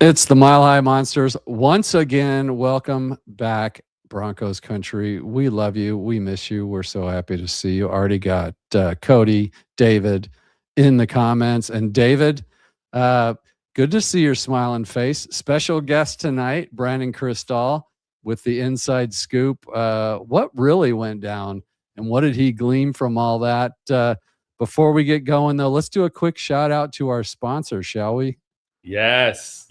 It's the Mile High Monsters. Once again, welcome back, Broncos country. We love you. We miss you. We're so happy to see you. Already got Cody, David in the comments. And David, good to see your smiling face. Special guest tonight, Brandon KRISZTAL with the inside scoop. What really went down and what did he glean from all that? Before we get going, though, let's do a quick shout out to our sponsor, shall we? Yes.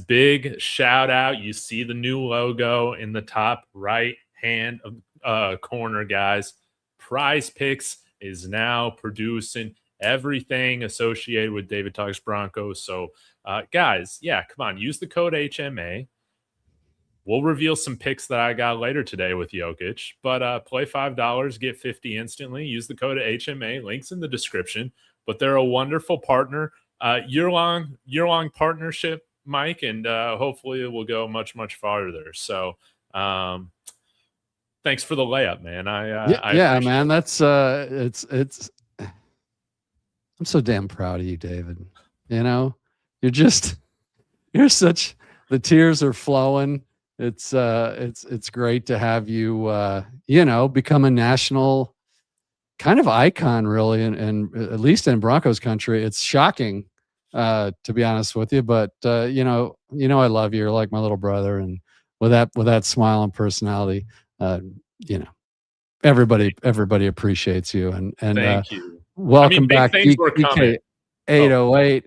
Big shout out. You see the new logo in the top right hand corner, guys. Prize Picks is now producing everything associated with David Talks Broncos. So, guys, yeah, come on. Use the code HMA. We'll reveal some picks that I got later today with Jokic. But play $5, get 50 instantly. Use the code HMA. Links in the description. But they're a wonderful partner. Year-long partnership, Mike, and hopefully it will go much farther. So, thanks for the layup, man. I man. That's it's. I'm so damn proud of you, David. You know, you're such. The tears are flowing. It's great to have you. Become a national kind of icon, really, and at least in Broncos country. It's shocking. To be honest with you, but I love you. You're like my little brother, and with that smile and personality, everybody appreciates you. And thank you. Welcome back, BK 808.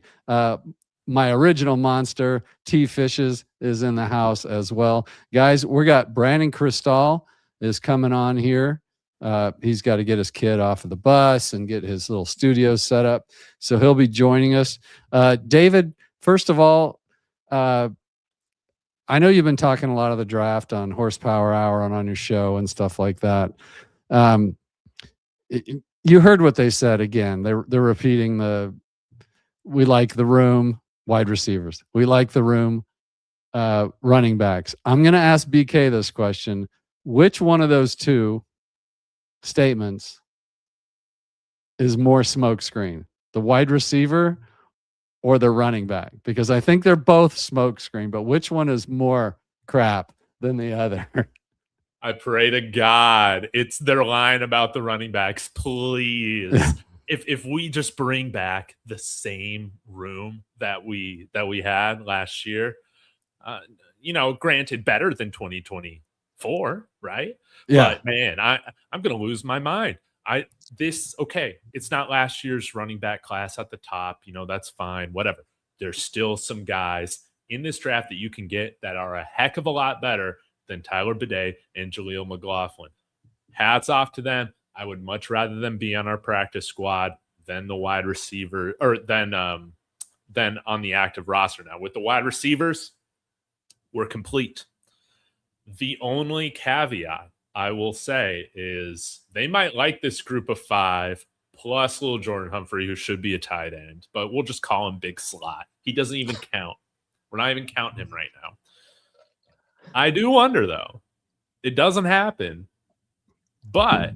My original monster, T Fishes, is in the house as well, guys. We got Brandon KRISZTAL is coming on here. He's got to get his kid off of the bus and get his little studio set up. So he'll be joining us. David, first of all, I know you've been talking a lot of the draft on Horsepower Hour and on your show and stuff like that. You heard what they said again. They're repeating we like the room, wide receivers. We like the room, running backs. I'm going to ask BK this question. Which one of those two statements is more smokescreen, the wide receiver or the running back? Because I think they're both smokescreen, but which one is more crap than the other? I pray to God it's their line about the running backs, please. if we just bring back the same room that we had last year, granted better than 2024, right? Yeah. But man, I'm gonna lose my mind. It's not last year's running back class at the top. That's fine. Whatever. There's still some guys in this draft that you can get that are a heck of a lot better than Tyler Bidet and Jaleel McLaughlin. Hats off to them. I would much rather them be on our practice squad than the wide receiver or than on the active roster. Now with the wide receivers, we're complete. The only caveat I will say is they might like this group of 5 plus little Jordan Humphrey, who should be a tight end, but we'll just call him big slot. He doesn't even count. We're not even counting him right now. I do wonder, though. It doesn't happen, but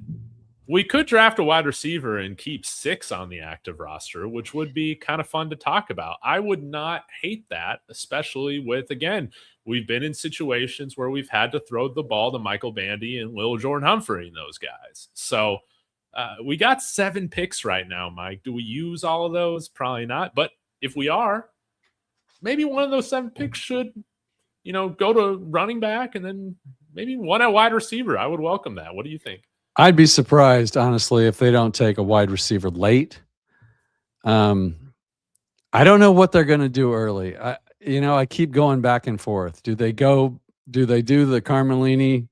we could draft a wide receiver and keep 6 on the active roster, which would be kind of fun to talk about. I would not hate that, especially with, again, we've been in situations where we've had to throw the ball to Michael Bandy and Lil Jordan Humphrey and those guys. So we got 7 picks right now, Mike. Do we use all of those? Probably not. But if we are, maybe one of those 7 picks should, go to running back and then maybe one at wide receiver. I would welcome that. What do you think? I'd be surprised, honestly, if they don't take a wide receiver late. I don't know what they're going to do early. I keep going back and forth. Do they do the Carmelini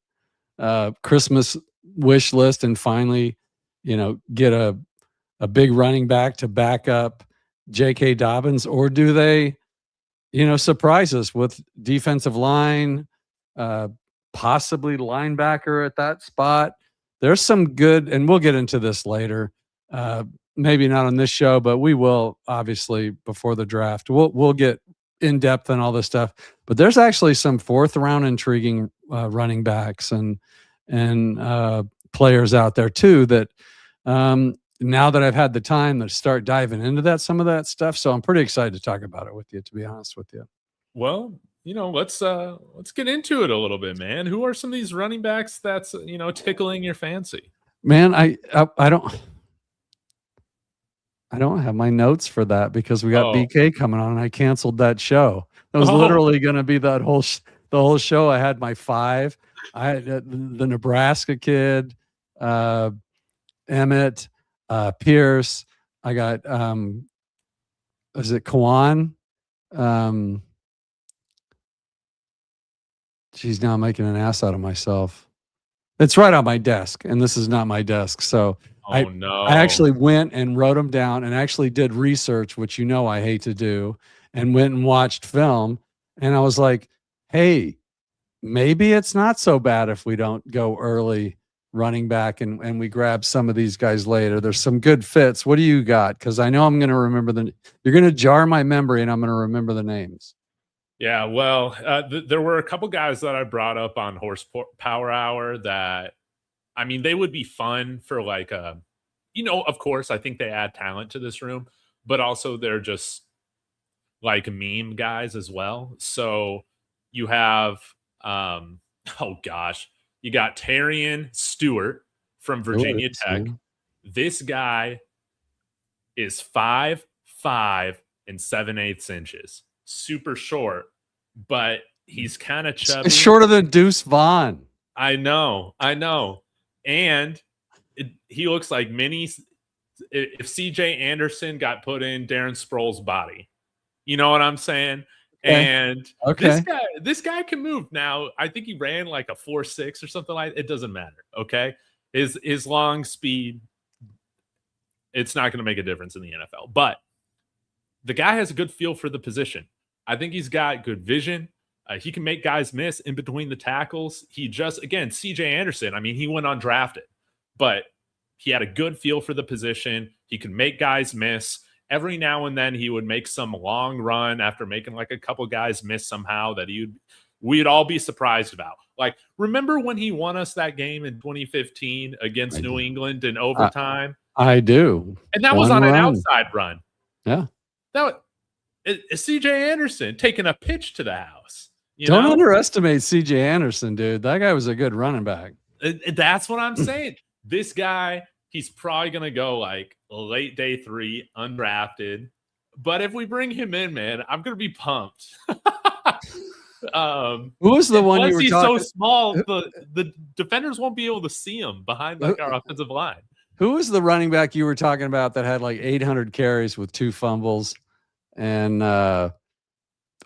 Christmas wish list and finally, get a big running back to back up J.K. Dobbins, or do they, surprise us with defensive line, possibly linebacker at that spot? There's some good, and we'll get into this later. Maybe not on this show, but we will obviously before the draft. We'll get in depth on all this stuff. But there's actually some 4th round intriguing running backs and players out there too that now that I've had the time to start diving into some of that stuff. So I'm pretty excited to talk about it with you, to be honest with you. Well, let's get into it a little bit, man. Who are some of these running backs that's tickling your fancy? Man, I don't have my notes for that because we got BK coming on and I canceled that show. That was literally going to be that the whole show. I had my 5. I had the Nebraska kid, Emmett, Pierce. I got is it Kwan? Geez, now I'm making an ass out of myself. It's right on my desk, and this is not my desk. So I actually went and wrote them down and actually did research, which I hate to do, and went and watched film. And I was like, hey, maybe it's not so bad if we don't go early running back and we grab some of these guys later. There's some good fits. What do you got? Because I know I'm going to remember you're going to jar my memory and I'm going to remember the names. Yeah, well, there were a couple guys that I brought up on Horsepower Hour that, I mean, they would be fun for like of course, I think they add talent to this room, but also they're just like meme guys as well. So you have, oh gosh, you got Terrian Stewart from Virginia Tech. This guy is 5'5" and 7/8 inches. Super short, but he's kind of chubby. It's shorter than Deuce Vaughn. I know. And he looks like if CJ Anderson got put in Darren Sproles' body. You know what I'm saying? Okay. And this guy can move. Now, I think he ran like a 4.6 or something like that. It doesn't matter. Okay. His long speed, it's not going to make a difference in the NFL. But the guy has a good feel for the position. I think he's got good vision. He can make guys miss in between the tackles. Again, CJ Anderson, I mean, he went undrafted, but he had a good feel for the position. He could make guys miss. Every now and then he would make some long run after making like a couple guys miss somehow that we'd all be surprised about. Like, remember when he won us that game in 2015 against New England in overtime? I do. And that was on an outside run. Yeah. CJ Anderson taking a pitch to the house. Don't underestimate CJ Anderson, dude. That guy was a good running back. That's what I'm saying. This guy, he's probably going to go like late day 3, undrafted. But if we bring him in, man, I'm going to be pumped. Who was the one you were he's talking? So small, the defenders won't be able to see him behind like our offensive line. Who was the running back you were talking about that had like 800 carries with 2 fumbles and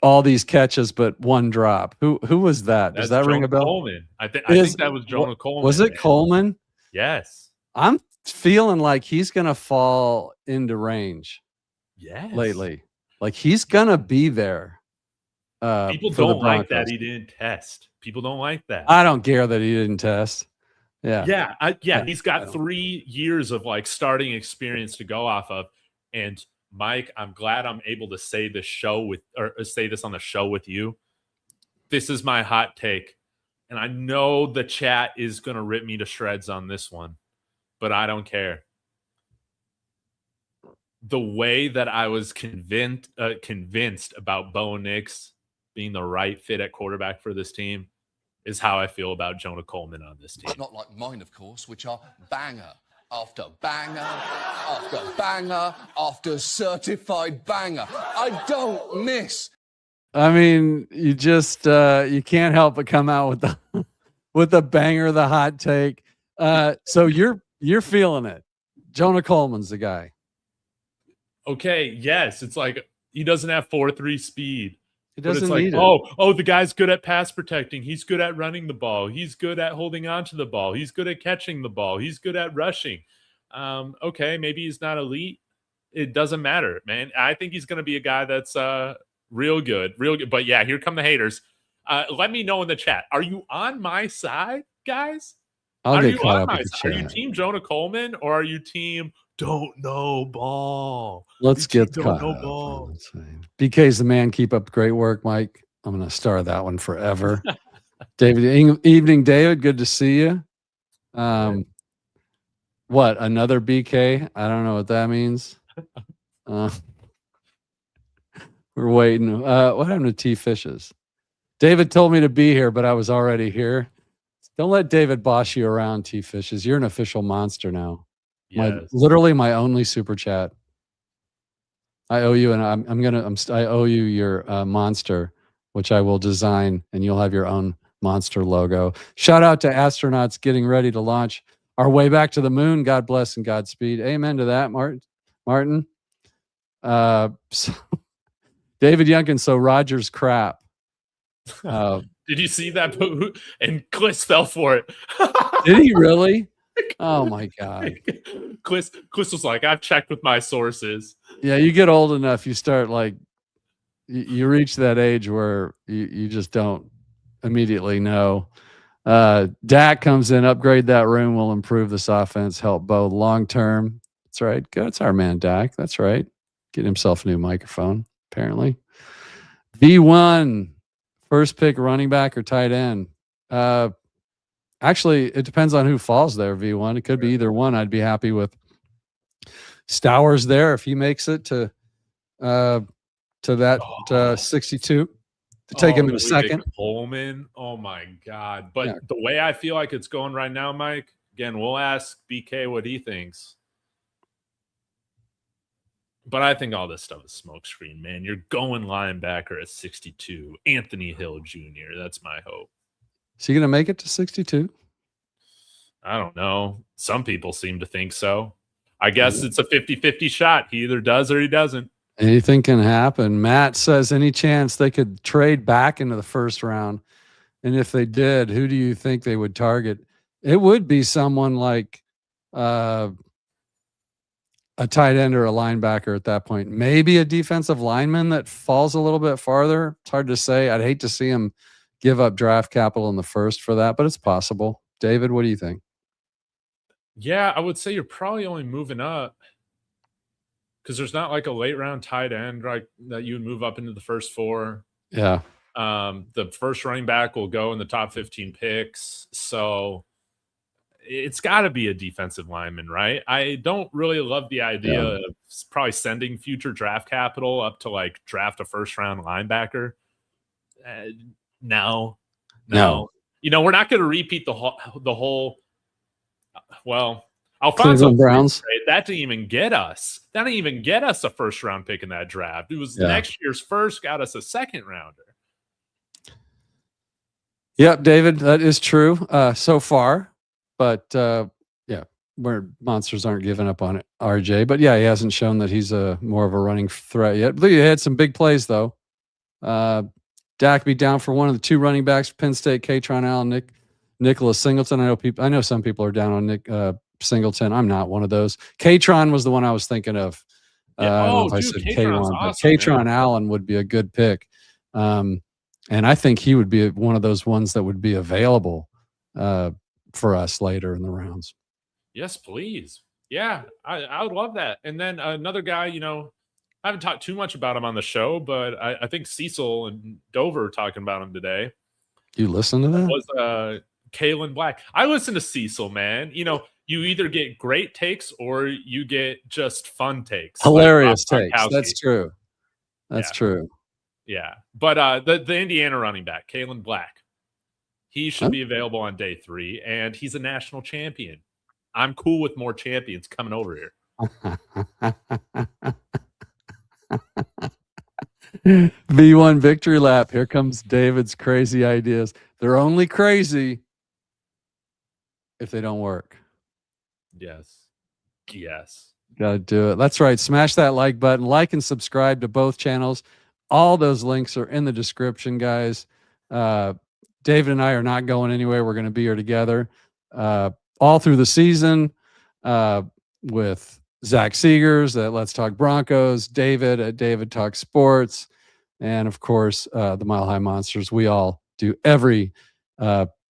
all these catches but 1 drop? Who was that? Does that ring a bell? Coleman. I think that was Jonah Coleman. Was it Coleman? Yes. I'm feeling like he's going to fall into range. Yes. Lately. Like he's going to be there. People don't like that he didn't test. People don't like that. I don't care that he didn't test. Yeah. Yeah. He's got 3 years of like starting experience to go off of. And Mike, I'm glad I'm able to say this say this on the show with you. This is my hot take. And I know the chat is going to rip me to shreds on this one, but I don't care. The way that I was convinced about Bo Nix being the right fit at quarterback for this team is how I feel about Jonah Coleman on this team. It's not like mine, of course, which are banger after banger after banger after certified banger. I don't miss. I mean, you just you can't help but come out with the banger, the hot take. So you're feeling it. Jonah Coleman's the guy. Okay, yes, it's like he doesn't have 4.3 speed. He doesn't need it. Oh, the guy's good at pass protecting. He's good at running the ball. He's good at holding on to the ball. He's good at catching the ball. He's good at rushing. Okay, maybe he's not elite. It doesn't matter, man. I think he's going to be a guy that's real good. But yeah, here come the haters. Let me know in the chat. Are you on my side, guys? Are you on my side? Are you team Jonah Coleman or are you team don't know ball? Let's get caught up. BK's the man. Keep up great work, Mike. I'm going to star that one forever. David, evening, David. Good to see you. What, another BK? I don't know what that means. We're waiting. What happened to T Fishes? David told me to be here, but I was already here. Don't let David boss you around, T Fishes. You're an official monster now. Yes. Literally my only super chat. I owe you, and I owe you your monster, which I will design, and you'll have your own monster logo. Shout out to astronauts getting ready to launch our way back to the moon. God bless and Godspeed. Amen to that, Martin. So, David Youngkin, so Rogers crap. Did you see that? And Kliss fell for it. Did he really? Oh my God. Kliss was like, I've checked with my sources. Yeah, you get old enough, you start like, you reach that age where you just don't immediately know. Dak comes in, upgrade that room, will improve this offense, help Bo long term. That's right. That's our man, Dak. That's right. Get himself a new microphone, apparently. V1, first pick running back or tight end. Actually, it depends on who falls there, V1. It could be either one. I'd be happy with Stowers there if he makes it to that 62 to take him in a second. Coleman. Oh my God. But the way I feel like it's going right now, Mike, again, we'll ask BK what he thinks. But I think all this stuff is smokescreen, man. You're going linebacker at 62. Anthony Hill Jr. That's my hope. Is he going to make it to 62? I don't know. Some people seem to think so. I guess it's a 50-50 shot. He either does or he doesn't. Anything can happen. Matt says any chance they could trade back into the first round. And if they did, who do you think they would target? It would be someone like a tight end or a linebacker at that point. Maybe a defensive lineman that falls a little bit farther. It's hard to say. I'd hate to see him give up draft capital in the first for that, but it's possible. David, what do you think? Yeah, I would say you're probably only moving up because there's not like a late round tight end, right, that you would move up into the first 4. Yeah. The first running back will go in the top 15 picks. So it's got to be a defensive lineman, right? I don't really love the idea of probably sending future draft capital up to like draft a first round linebacker. No. You know, we're not going to repeat the whole. Well, Alfonso Browns. Trade, that didn't even get us. That didn't even get us a first round pick in that draft. It was next year's first got us a second rounder. Yep, David, that is true so far. But where monsters aren't giving up on it, RJ. But yeah, he hasn't shown that he's more of a running threat yet. But he had some big plays though. Dak be down for one of the 2 running backs, Penn State, Katron Allen, Nicholas Singleton. I know some people are down on Nick Singleton. I'm not one of those. Katron was the one I was thinking of. I don't know if I said K1, but Katron Allen would be a good pick. And I think he would be one of those ones that would be available for us later in the rounds. Yes, please. Yeah, I would love that. And then another guy, you know, I haven't talked too much about him on the show, but I think Cecil and Dover are talking about him today. You listen to that? Was Kalen Black. I listen to Cecil, man. You know, you either get great takes or you get just fun takes. Hilarious takes. That's true. That's true. Yeah. But the Indiana running back, Kalen Black, he should be available on day 3, and he's a national champion. I'm cool with more champions coming over here. V1 victory lap. Here comes David's crazy ideas. They're only crazy if they don't work. Yes. Gotta do it. That's right. Smash that like button. Like and subscribe to both channels. All those links are in the description, guys. David and I are not going anywhere. We're going to be here together all through the season with Zach Seegers at Let's Talk Broncos, David at David Talk Sports, and of course, the Mile High Monsters. We all do every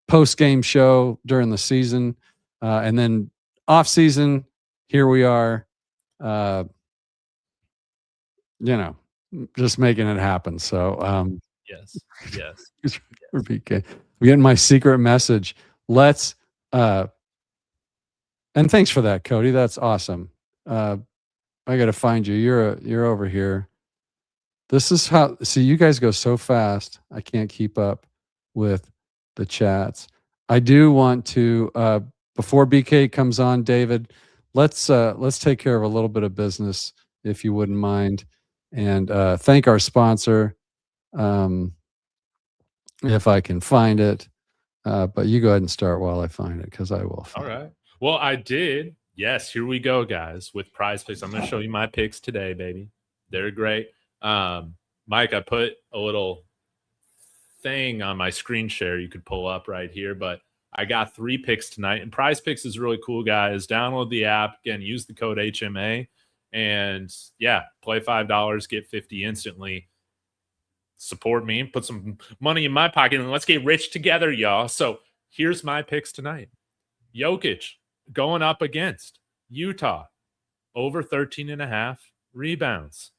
post-game show during the season. And then off-season, here we are, just making it happen. So, yes. For BK. I'm getting my secret message. Let's, and thanks for that, Cody. That's awesome. I got to find you. You're over here. This is how. See, you guys go so fast. I can't keep up with the chats. I do want to before BK comes on, David. Let's take care of a little bit of business, if you wouldn't mind, and thank our sponsor. If I can find it, but you go ahead and start while I find it, because I will. All right. Well, I did. Yes, here we go, guys, with Prize Picks. I'm going to show you my picks today, baby. They're great. Mike, I put a little thing on my screen share you could pull up right here, but I got 3 picks tonight, and Prize Picks is really cool, guys. Download the app. Again, use the code HMA, and yeah, play $5, get 50 instantly. Support me, put some money in my pocket, and let's get rich together, y'all. So here's my picks tonight. Jokic going up against Utah, over 13.5 rebounds.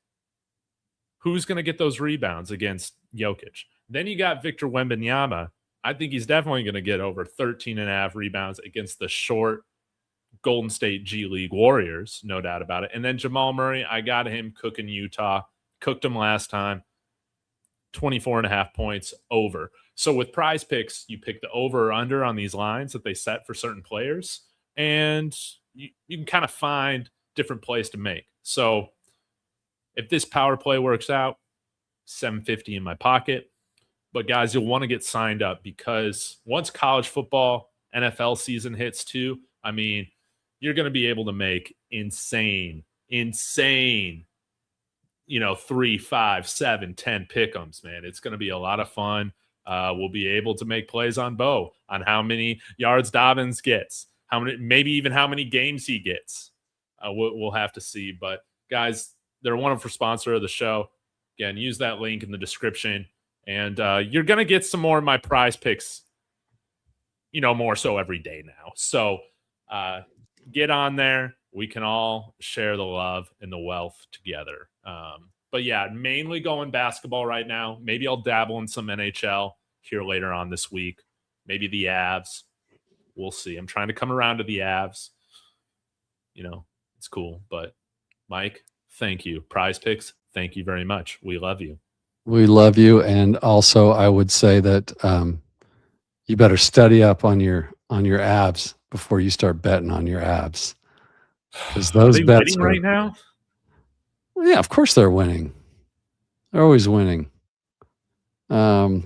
Who's going to get those rebounds against Jokic? Then you got Victor Wembanyama. I think he's definitely going to get over 13.5 rebounds against the short Golden State G League Warriors, no doubt about it. And then Jamal Murray, I got him cooking Utah. Cooked him last time. 24.5 points over. So with Prize Picks, you pick the over or under on these lines that they set for certain players, and you can kind of find different plays to make. So if this power play works out, $750 in my pocket. But guys, you'll want to get signed up, because once college football, NFL season hits too, I mean, you're going to be able to make insane, 3, 5, 7, 10 pick'ems, man. It's going to be a lot of fun. We'll be able to make plays on Bo, on how many yards Dobbins gets, maybe even how many games he gets. We'll have to see. But guys, they're a wonderful sponsor of the show. Again, use that link in the description, and you're going to get some more of my Prize Picks, more so every day now. So get on there. We can all share the love and the wealth together. But yeah, mainly going basketball right now. Maybe I'll dabble in some NHL here later on this week. Maybe the Avs. We'll see. I'm trying to come around to the Avs. It's cool. But Mike, thank you. Prize Picks, thank you very much. We love you. We love you. And also, I would say that you better study up on your abs before you start betting on your abs. Because those bets right now. Yeah, of course they're winning. They're always winning. Get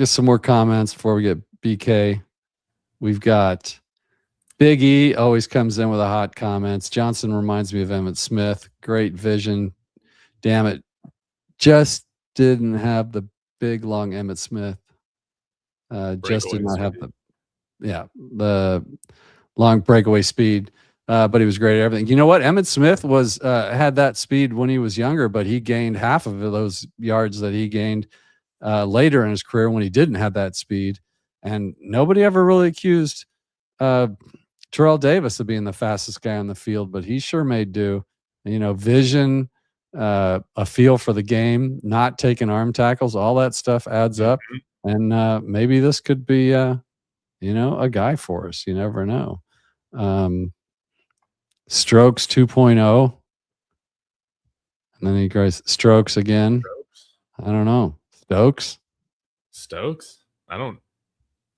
some more comments before we get BK. We've got Big E always comes in with the hot comments. Johnson reminds me of Emmitt Smith. Great vision. Damn it. Just didn't have the big, long Emmitt Smith. Just did not have the long breakaway speed. But he was great at everything. You know what? Emmitt Smith had that speed when he was younger, but he gained half of those yards that he gained later in his career when he didn't have that speed. And nobody ever really accused Terrell Davis of being the fastest guy on the field, but he sure made do. Vision, a feel for the game, not taking arm tackles, all that stuff adds up. And maybe this could be, a guy for us. You never know. Strokes 2.0. And then he goes Strokes again. I don't know. Stokes? I don't.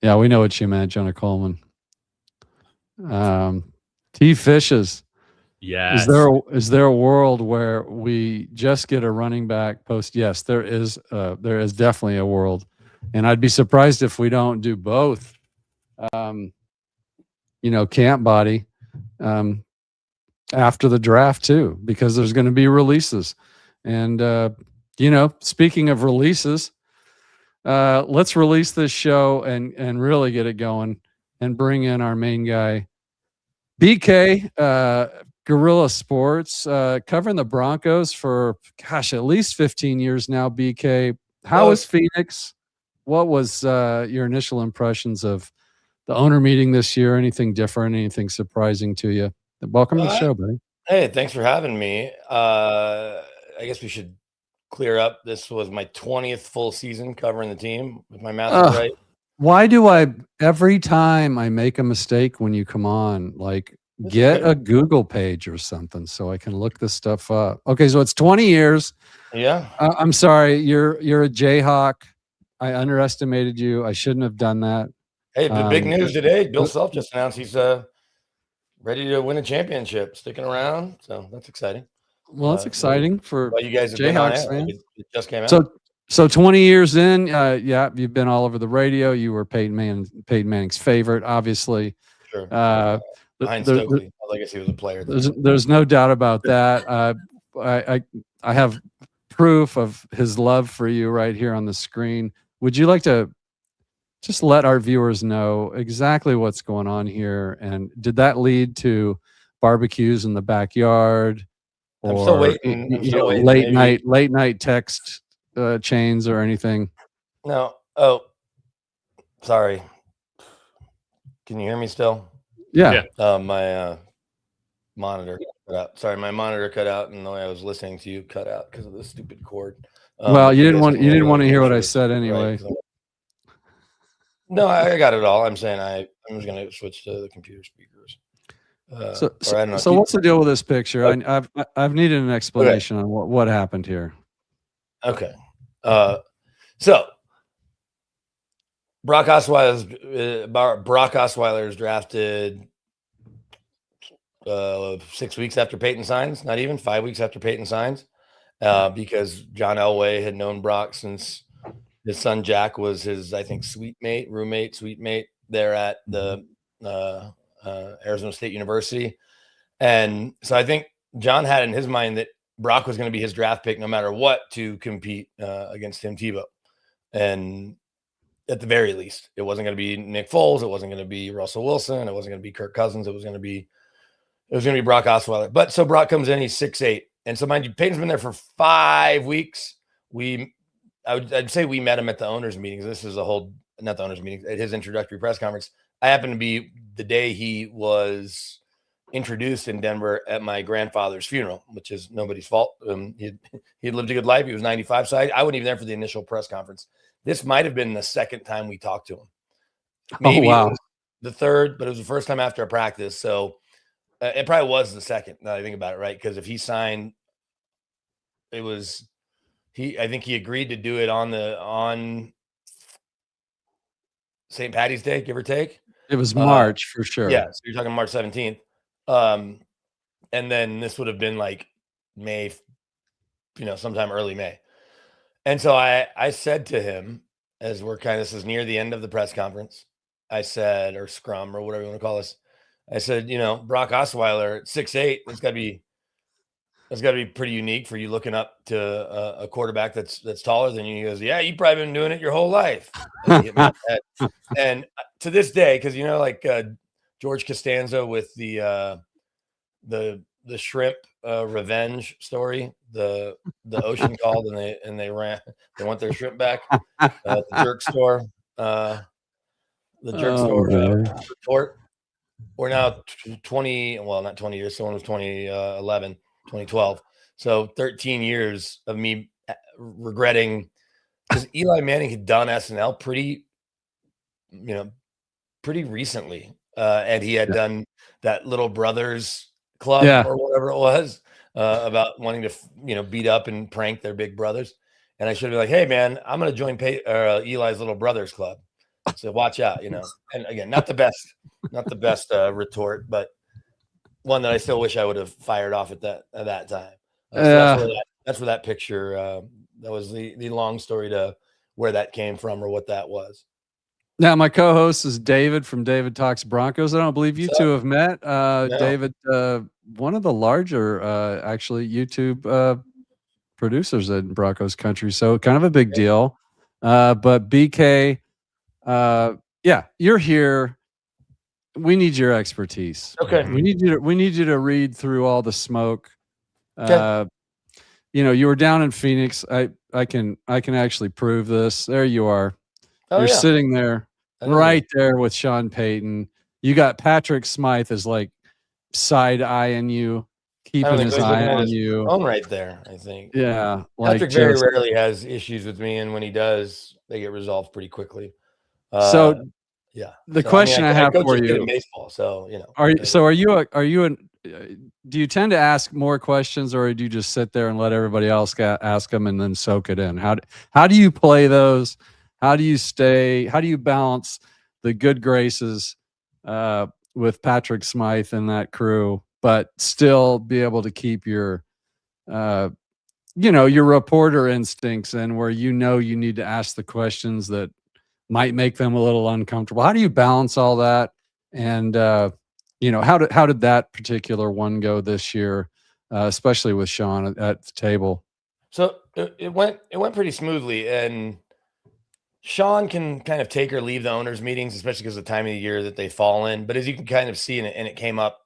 Yeah, we know what you meant, Jonah Coleman. T Fishes. Yes. Is there a world where we just get a running back post? Yes, there is. There is definitely a world, and I'd be surprised if we don't do both. Camp body. After the draft too, because there's going to be releases. And, speaking of releases, let's release this show and really get it going and bring in our main guy, BK, Guerillasports, covering the Broncos for, at least 15 years now. BK, how is Phoenix? What was your initial impressions of the owner meeting this year? Anything different, anything surprising to you? Welcome to the show, buddy. Hey, thanks for having me. I guess we should clear up. This was my 20th full season covering the team, with my math right. Why do every time I make a mistake when you come on, like get a Google page or something so I can look this stuff up. Okay, so it's 20 years. Yeah. I'm sorry, you're a Jayhawk. I underestimated you. I shouldn't have done that. Hey, the big news today. Bill Self just announced he's ready to win a championship, sticking around. So that's exciting. Well, it's exciting for you guys have Jayhawks been on fans. it just came out. So 20 years in, yeah, you've been all over the radio. You were Peyton Manning's favorite, obviously. Sure. Behind Stokely. I guess he was a player. There's no doubt about that. I have proof of his love for you right here on the screen. Would you like to just let our viewers know exactly what's going on here? And did that lead to barbecues in the backyard? Or I'm still waiting. Late night text chains or anything? No. Oh, sorry. Can you hear me still? Yeah. My monitor cut out. Sorry, my monitor cut out, and the way I was listening to you cut out because of the stupid cord. Well, you didn't want to hear what I said anyway. Right? No, I got it all. I'm saying I'm just going to switch to the computer speakers. So what's the deal with this picture? I've needed an explanation on what happened here. Okay. So Brock Osweiler's drafted 6 weeks after Payton signs, not even 5 weeks after Payton signs, because John Elway had known Brock since his son Jack was his, I think, sweet mate there at the Arizona State University. And so I think John had in his mind that Brock was going to be his draft pick no matter what to compete against Tim Tebow. And at the very least, it wasn't going to be Nick Foles. It wasn't going to be Russell Wilson. It wasn't going to be Kirk Cousins. It was going to be Brock Osweiler. But so Brock comes in, he's 6'8". And so mind you, Peyton's been there for 5 weeks. I'd say we met him at the owners' meetings. This is not the owners' meetings, at his introductory press conference. I happened to be the day he was introduced in Denver at my grandfather's funeral, which is nobody's fault. He lived a good life. He was 95. So I wasn't even there for the initial press conference. This might have been the second time we talked to him. Maybe it was the third, but it was the first time after a practice. So it probably was the second, now that I think about it, right? Because if he signed, I think he agreed to do it on St. Patty's Day, give or take. It was March for sure. Yeah, so you're talking March 17th. And then this would have been like May, sometime early May. And so I said to him, as this is near the end of the press conference, I said, or scrum or whatever you want to call this, I said, Brock Osweiler at 6'8", that's got to be pretty unique for you looking up to a quarterback that's taller than you. He goes, yeah, you've probably been doing it your whole life. And to this day, because like George Costanza with the shrimp revenge story, the ocean called and they want their shrimp back at the jerk store. The jerk store retort. We're now 20, well, not 20 years. Someone was 2011. 2012. So 13 years of me regretting, because Eli Manning had done SNL pretty recently. And he had done that Little Brothers Club or whatever it was about wanting to, beat up and prank their big brothers. And I should be like, hey man, I'm going to join Eli's Little Brothers Club. So watch out, and again, not the best retort, but one that I still wish I would have fired off at that time. So that's where that picture, that was the long story to where that came from or what that was. Now, my co-host is David from David Talks Broncos. I don't believe you two have met. No. David, one of the larger, actually, YouTube producers in Broncos country. So kind of a big deal. But BK, you're here. We need your expertise. Okay. We need you to read through all the smoke. Okay. You were down in Phoenix. I can actually prove this. There you are. You're sitting there right there with Sean Payton. You got Patrick Smythe is like side eyeing you, keeping his eye on you. Phone right there, I think. Yeah. Patrick very rarely has issues with me, and when he does, they get resolved pretty quickly. So Yeah. The So, question I coach have a for kid in you, baseball, so do you tend to ask more questions, or do you just sit there and let everybody else ask them and then soak it in? How do you play those? How do you balance the good graces with Patrick Smythe and that crew, but still be able to keep your your reporter instincts and where you need to ask the questions that might make them a little uncomfortable? How do you balance all that? And how did that particular one go this year, especially with Sean at the table? So it went pretty smoothly, and Sean can kind of take or leave the owners' meetings, especially because of the time of the year that they fall in. But as you can kind of see, and it came up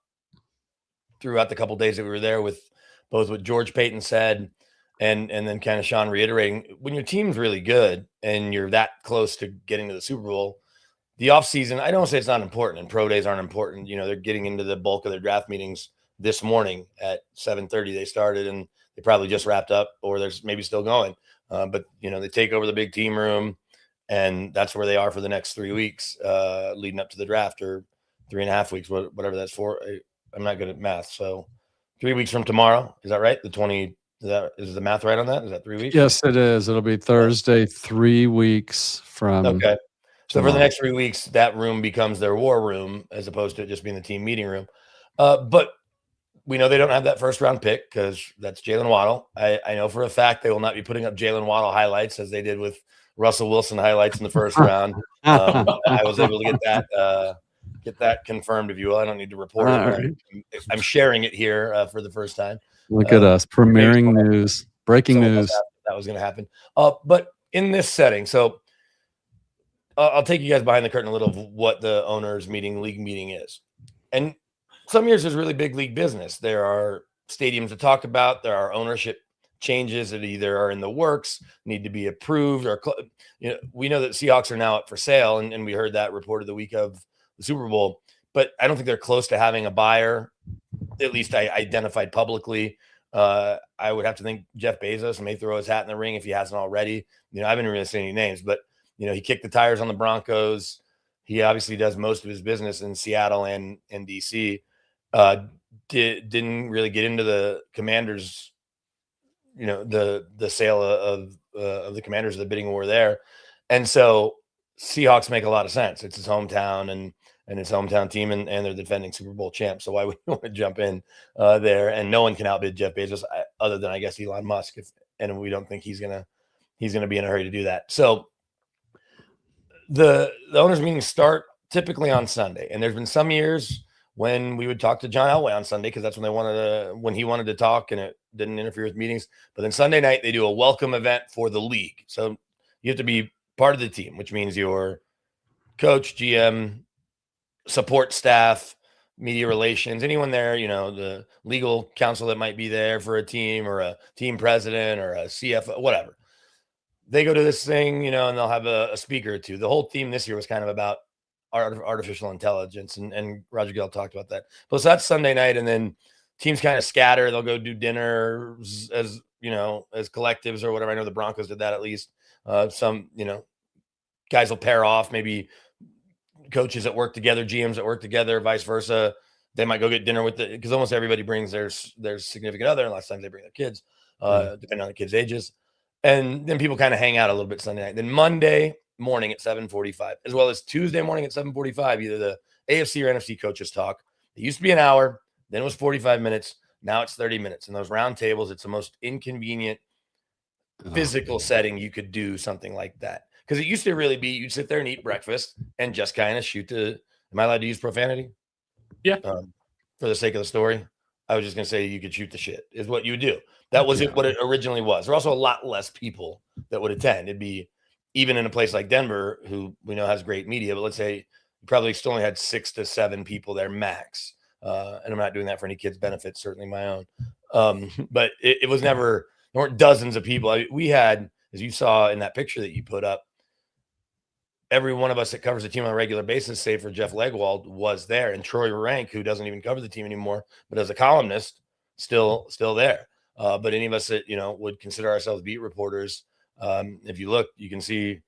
throughout the couple of days that we were there, with both what George Payton said and then kind of Sean reiterating, when your team's really good and you're that close to getting to the Super Bowl, the offseason, I don't say it's not important, and pro days aren't important. They're getting into the bulk of their draft meetings this morning at 7:30. They started, and they probably just wrapped up, or there's maybe still going. But they take over the big team room, and that's where they are for the next 3 weeks leading up to the draft, or 3.5 weeks, whatever that's for. I'm not good at math. So 3 weeks from tomorrow, is that right? The 20, is the math right on that? Is that 3 weeks? Yes, it is. It'll be Thursday, 3 weeks from okay. So for the tomorrow. next 3 weeks, that room becomes their war room as opposed to it just being the team meeting room. But we know they don't have that first round pick because that's Jalen Waddle. I know for a fact they will not be putting up Jalen Waddle highlights as they did with Russell Wilson highlights in the first round. I was able to get that confirmed, if you will. I don't need to report it. But I'm sharing it here for the first time. Look at us, premiering news, breaking news. That was going to happen. But in this setting, so I'll take you guys behind the curtain a little of what the owners meeting, league meeting is. And some years there's really big league business. There are stadiums to talk about. There are ownership changes that either are in the works, need to be approved, or we know that Seahawks are now up for sale, and we heard that reported the week of the Super Bowl. But I don't think they're close to having a buyer, at least I identified publicly. I would have to think Jeff Bezos may throw his hat in the ring if he hasn't already. I haven't really seen any names, but he kicked the tires on the Broncos. He obviously does most of his business in Seattle and DC. Didn't really get into the Commanders, the sale of the Commanders, of the bidding war there. And so Seahawks make a lot of sense. It's his hometown and his hometown team, and they're the defending Super Bowl champs. So why would you want to jump in there? And no one can outbid Jeff Bezos other than, I guess, Elon Musk. And we don't think he's gonna be in a hurry to do that. So the owners' meetings start typically on Sunday, and there's been some years when we would talk to John Elway on Sunday because that's when he wanted to talk, and it didn't interfere with meetings. But then Sunday night they do a welcome event for the league, so you have to be part of the team, which means your coach, GM, support staff, media relations, anyone there, the legal counsel that might be there for a team, or a team president, or a CFO, whatever. They go to this thing, and they'll have a speaker or two. The whole theme this year was kind of about artificial intelligence, and Roger Goodell talked about that. But so that's Sunday night, and then teams kind of scatter. They'll go do dinners as collectives or whatever. I know the Broncos did that at least. Some guys will pair off, maybe coaches that work together, GMs that work together, vice versa. They might go get dinner with because almost everybody brings their significant other, and lots of times they bring their kids, depending on the kids' ages. And then people kind of hang out a little bit Sunday night. Then Monday morning at 7:45, as well as Tuesday morning at 7:45, either the AFC or NFC coaches talk. It used to be an hour, then it was 45 minutes. Now it's 30 minutes. And those round tables, it's the most inconvenient physical setting you could do something like that. Because it used to really be you'd sit there and eat breakfast and just kind of shoot the. Am I allowed to use profanity? Yeah. For the sake of the story, I was just going to say you could shoot the shit is what you would do. That was what it originally was. There are also a lot less people that would attend. It'd be even in a place like Denver, who we know has great media, but let's say you probably still only had 6 to 7 people there max. And I'm not doing that for any kids' benefits, certainly my own. But it was never, there weren't dozens of people. We had, as you saw in that picture that you put up, every one of us that covers the team on a regular basis, save for Jeff Legwold, was there. And Troy Rank, who doesn't even cover the team anymore, but as a columnist, still there. But any of us that, would consider ourselves beat reporters, if you look, you can see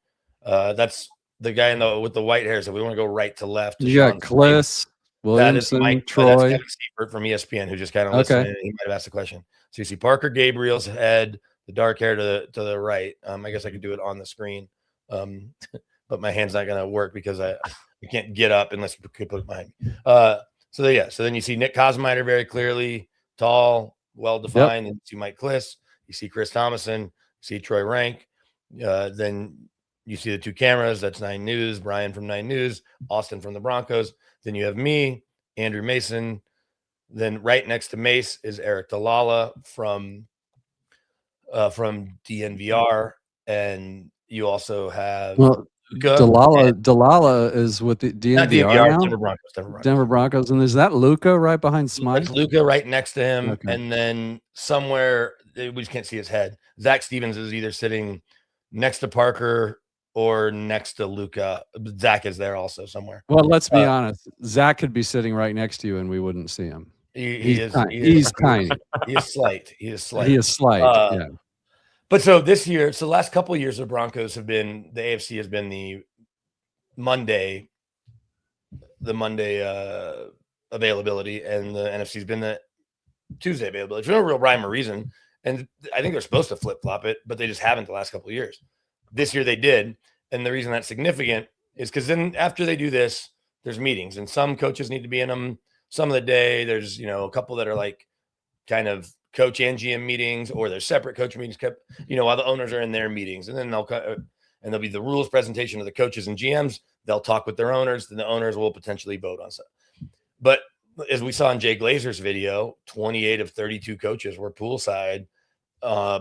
that's the guy with the white hair. So we want to go right to left. You got Kliss, That is Williamson, Mike. That's Troy. Kevin Seifert from ESPN, who just kind of Okay. listened. And he might have asked a question. So you see Parker Gabriel's head, the dark hair to the right. I guess I could do it on the screen, but my hand's not going to work because I can't get up unless you could put it behind me. So then you see Nick Kosmider very clearly, tall, well defined. And you see Mike Kliss. You see Chris Thomason. You see Troy Rank. Then you see the two cameras. That's 9 News, Brian from 9 News, Austin from the Broncos. Then you have me, Andrew Mason. Then right next to Mace is Eric Dalala from DNVR, and you also have Luka. Dalala is with the DNVR now? Denver Broncos. And is that Luka right behind Smythe? That's Luka right next to him, Okay. and then somewhere we just can't see his head. Zach Stevens is either sitting next to Parker or next to Luka. Zach is there also somewhere. Well, let's be honest. Zach could be sitting right next to you, and we wouldn't see him. He's tiny. He is slight. He is slight. Yeah. But so this year, the last couple of years, the Broncos have been, the AFC has been the Monday availability, and the NFC has been the Tuesday availability. For no real rhyme or reason. And I think they're supposed to flip-flop it, but they just haven't the last couple of years. This year they did. And the reason that's significant is because then after they do this, there's meetings, and some coaches need to be in them some of the day. There's, a couple that are like kind of coach and GM meetings, or there's separate coach meetings kept, while the owners are in their meetings. And then there'll be the rules presentation of the coaches and GMs. They'll talk with their owners, then the owners will potentially vote on stuff. But as we saw in Jay Glazer's video, 28 of 32 coaches were poolside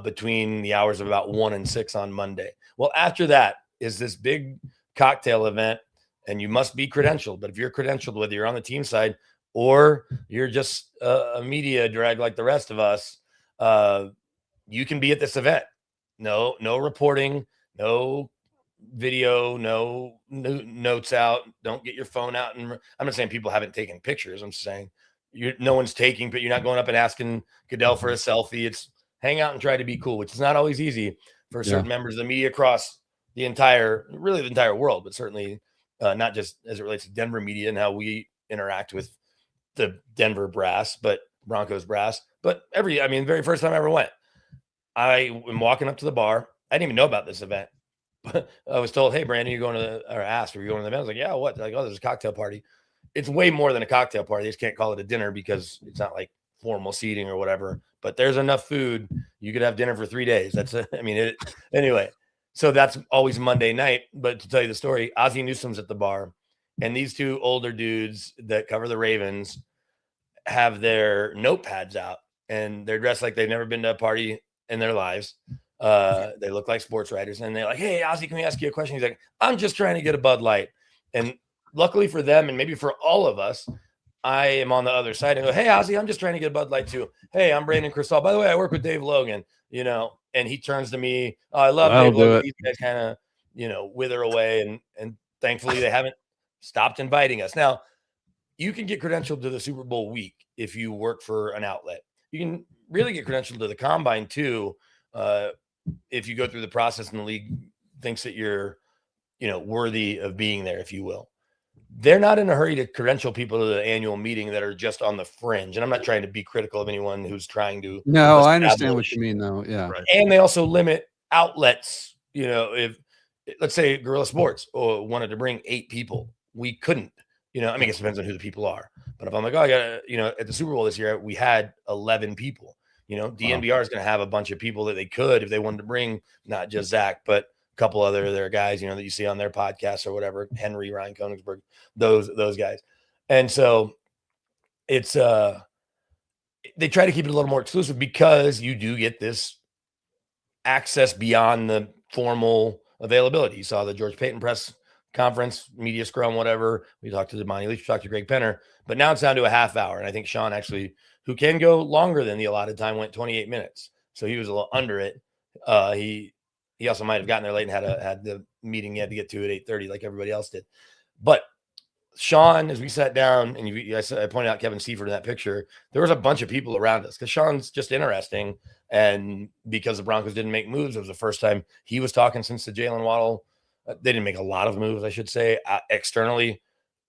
between the hours of about 1 and 6 on Monday. Well, after that is this big cocktail event, and you must be credentialed. But if you're credentialed, whether you're on the team side or you're just a media drag like the rest of us, you can be at this event. No reporting, no video, no notes out. Don't get your phone out. And I'm not saying people haven't taken pictures. I'm saying no one's taking, but you're not going up and asking Goodell for a selfie. It's hang out and try to be cool, which is not always easy for certain members of the media across the entire world, but certainly not just as it relates to Denver media and how we interact with the Denver brass, but Broncos brass. But very first time I ever went, I am walking up to the bar. I didn't even know about this event. But I was told, hey, Brandon, you're going to or asked, are you going to the event? I was like, yeah, what? They're like, oh, there's a cocktail party. It's way more than a cocktail party. They just can't call it a dinner because it's not like formal seating or whatever. But there's enough food. You could have dinner for 3 days. Anyway. So that's always Monday night. But to tell you the story, Ozzie Newsome's at the bar, and these two older dudes that cover the Ravens have their notepads out, and they're dressed like they've never been to a party in their lives. They look like sports writers, and they're like, hey, Ozzie, can we ask you a question? He's like, I'm just trying to get a Bud Light. And luckily for them, and maybe for all of us, I am on the other side and go, hey, Ozzie, I'm just trying to get a Bud Light too. Hey, I'm Brandon KRISZTAL. By the way, I work with Dave Logan, and he turns to me. Oh, I love Dave Logan. These guys kind of, wither away. And thankfully they haven't stopped inviting us. Now, you can get credentialed to the Super Bowl week if you work for an outlet. You can really get credentialed to the Combine too. If you go through the process and the league thinks that you're, worthy of being there, if you will. They're not in a hurry to credential people to the annual meeting that are just on the fringe. And I'm not trying to be critical of anyone who's trying to. No, I understand what you mean, though. Yeah. Right. And they also limit outlets. If let's say Guerillasports wanted to bring 8 people, we couldn't. I guess it depends on who the people are. But if I'm like, oh, I got at the Super Bowl this year, we had 11 people. DNVR is going to have a bunch of people that they could if they wanted to bring, not just Zach, but a couple other their guys, that you see on their podcasts or whatever, Henry, Ryan Koenigsberg, those guys. And so it's they try to keep it a little more exclusive because you do get this access beyond the formal availability. You saw the George Payton press conference, media scrum, whatever. We talked to Demani Leach, we talked to Greg Penner, but now it's down to a half hour. And I think Sean actually, who can go longer than the allotted time, went 28 minutes. So he was a little under it. He also might have gotten there late and had the meeting he had to get to at 8:30 like everybody else did. But Sean, as we sat down, and I pointed out Kevin Seifert in that picture, there was a bunch of people around us because Sean's just interesting. And because the Broncos didn't make moves, it was the first time he was talking since the Jalen Waddle They didn't make a lot of moves, I should say. Externally,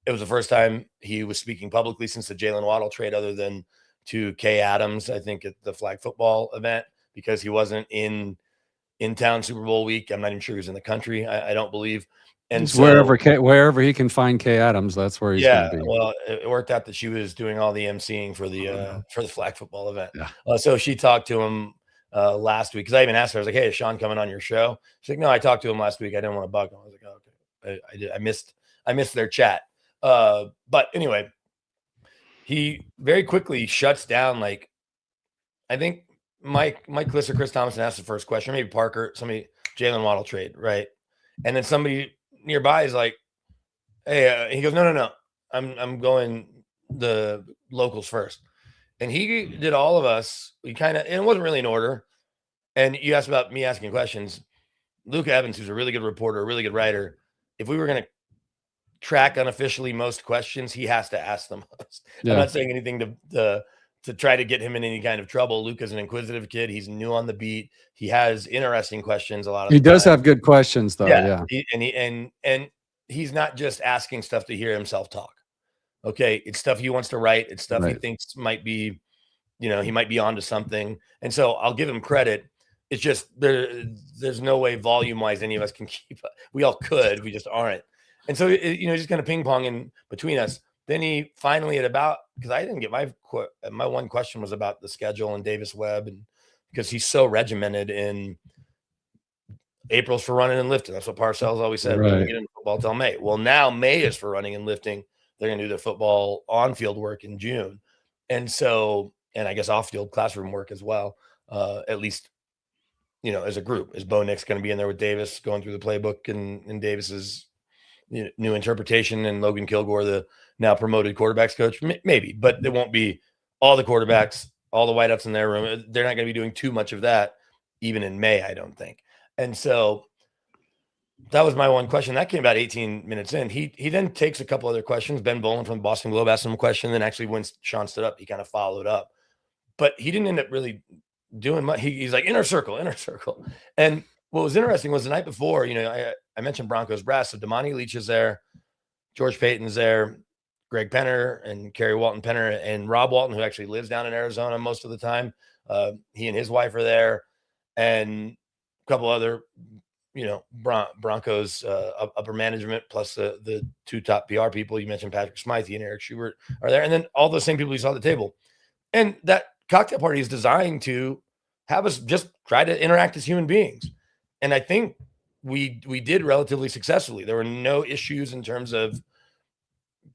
it was the first time he was speaking publicly since the Jalen Waddle trade, other than to Kay Adams, I think, at the flag football event, because he wasn't in town Super Bowl week. I'm not even sure he was in the country. I don't believe. And It's so wherever he can find Kay Adams, that's where he's going to be. well, it worked out that she was doing all the emceeing for the flag football event. Yeah. So she talked to him last week, because I even asked her, I was like, "Hey, is Sean coming on your show?" She's like, "No, I talked to him last week. I didn't want to bug him." I was like, "Oh, okay." I did. I missed their chat. But anyway, he very quickly shuts down. Like, I think Mike Kliss or Chris Thompson asked the first question, maybe Parker, Jalen Waddle trade, right? And then somebody nearby is like, "Hey," he goes, no, I'm going the locals first. And he did all of us. We kind of, and it wasn't really in order. And you asked about me asking questions. Luke Evans, who's a really good reporter, a really good writer, if we were going to track unofficially most questions, he has to ask them most. Yeah. I'm not saying anything to try to get him in any kind of trouble. Luke is an inquisitive kid. He's new on the beat. He has interesting questions a lot of He the does time. have good questions, though. Yeah. And he's not just asking stuff to hear himself talk. Okay, it's stuff he wants to write. It's stuff he thinks might be, he might be onto something. And so I'll give him credit. It's just there's no way volume-wise any of us can keep up. We all could, we just aren't. And so just kind of ping pong in between us. Then he finally because I didn't get my one question was about the schedule and Davis Webb, and because he's so regimented in April's for running and lifting. That's what Parcells always said. We're going to get into football till May. Well, now May is for running and lifting. They're going to do their football on-field work in June. And so, and I guess off-field classroom work as well, at least, as a group. Is Bo Nix going to be in there with Davis going through the playbook and Davis's new interpretation, and Logan Kilgore, the now promoted quarterbacks coach? Maybe, but it won't be all the quarterbacks, all the whiteouts in their room. They're not going to be doing too much of that, even in May, I don't think. And so that was my one question. That came about 18 minutes in. He then takes a couple other questions. Ben Boland from the Boston Globe asked him a question. Then actually when Sean stood up, he kind of followed up. But he didn't end up really doing much. He's like, inner circle. And what was interesting was the night before, I mentioned Broncos brass. So Damani Leach is there. George Payton's there. Greg Penner and Kerry Walton Penner and Rob Walton, who actually lives down in Arizona most of the time. He and his wife are there. And a couple other Broncos upper management, plus the two top PR people. You mentioned Patrick Smythe and Eric Schubert are there. And then all those same people you saw at the table. And that cocktail party is designed to have us just try to interact as human beings. And I think we did relatively successfully. There were no issues in terms of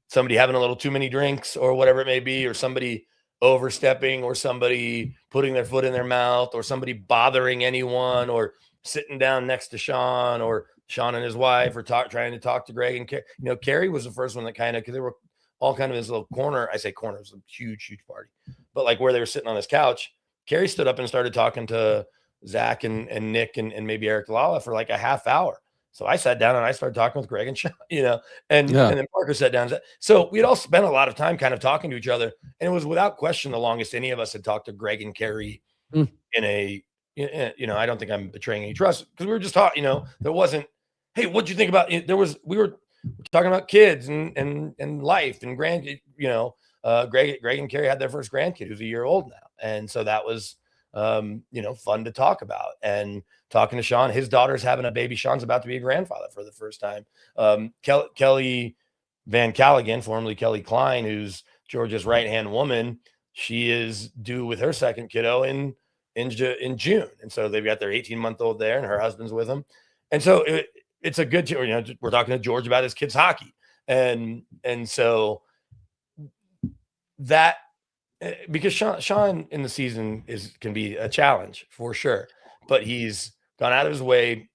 somebody having a little too many drinks or whatever it may be, or somebody overstepping, or somebody putting their foot in their mouth, or somebody bothering anyone, or sitting down next to Sean, or Sean and his wife, or trying to talk to Greg and Kerry was the first one that kind of, because they were all kind of in this little corner. I say corner, it was a huge party, but like where they were sitting on this couch, Kerry stood up and started talking to Zach and Nick and maybe Eric Lala for like a half hour. So I sat down and I started talking with Greg and Sean, and then Parker sat down. So we'd all spent a lot of time kind of talking to each other, and it was without question the longest any of us had talked to Greg and Kerry in a, I don't think I'm betraying any trust, because we were just talking, there wasn't, hey, what'd you think about it? We were talking about kids and life and grandkids, Greg and Kerry had their first grandkid who's a year old now. And so that was, fun to talk about. And talking to Sean, his daughter's having a baby. Sean's about to be a grandfather for the first time. Kelly Van Callaghan, formerly Kelly Klein, who's Georgia's right-hand woman, she is due with her second kiddo in June. And so they've got their 18-month-old there, and her husband's with them. And so it's a good, we're talking to George about his kids' hockey. And so that, because Sean in the season can be a challenge for sure, but he's gone out of his way,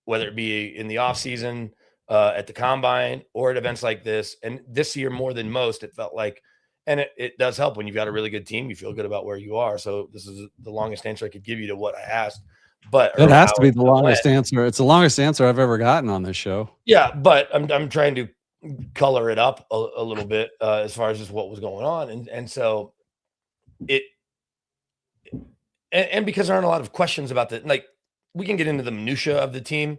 whether it be in the offseason, at the combine, or at events like this. And this year, more than most, it felt like, and it does help when you've got a really good team, you feel good about where you are. So this is the longest answer I could give you to what I asked. But it has to be the longest answer. It's the longest answer I've ever gotten on this show. Yeah, but I'm trying to color it up a little bit as far as just what was going on, and so and because there aren't a lot of questions about we can get into the minutia of the team,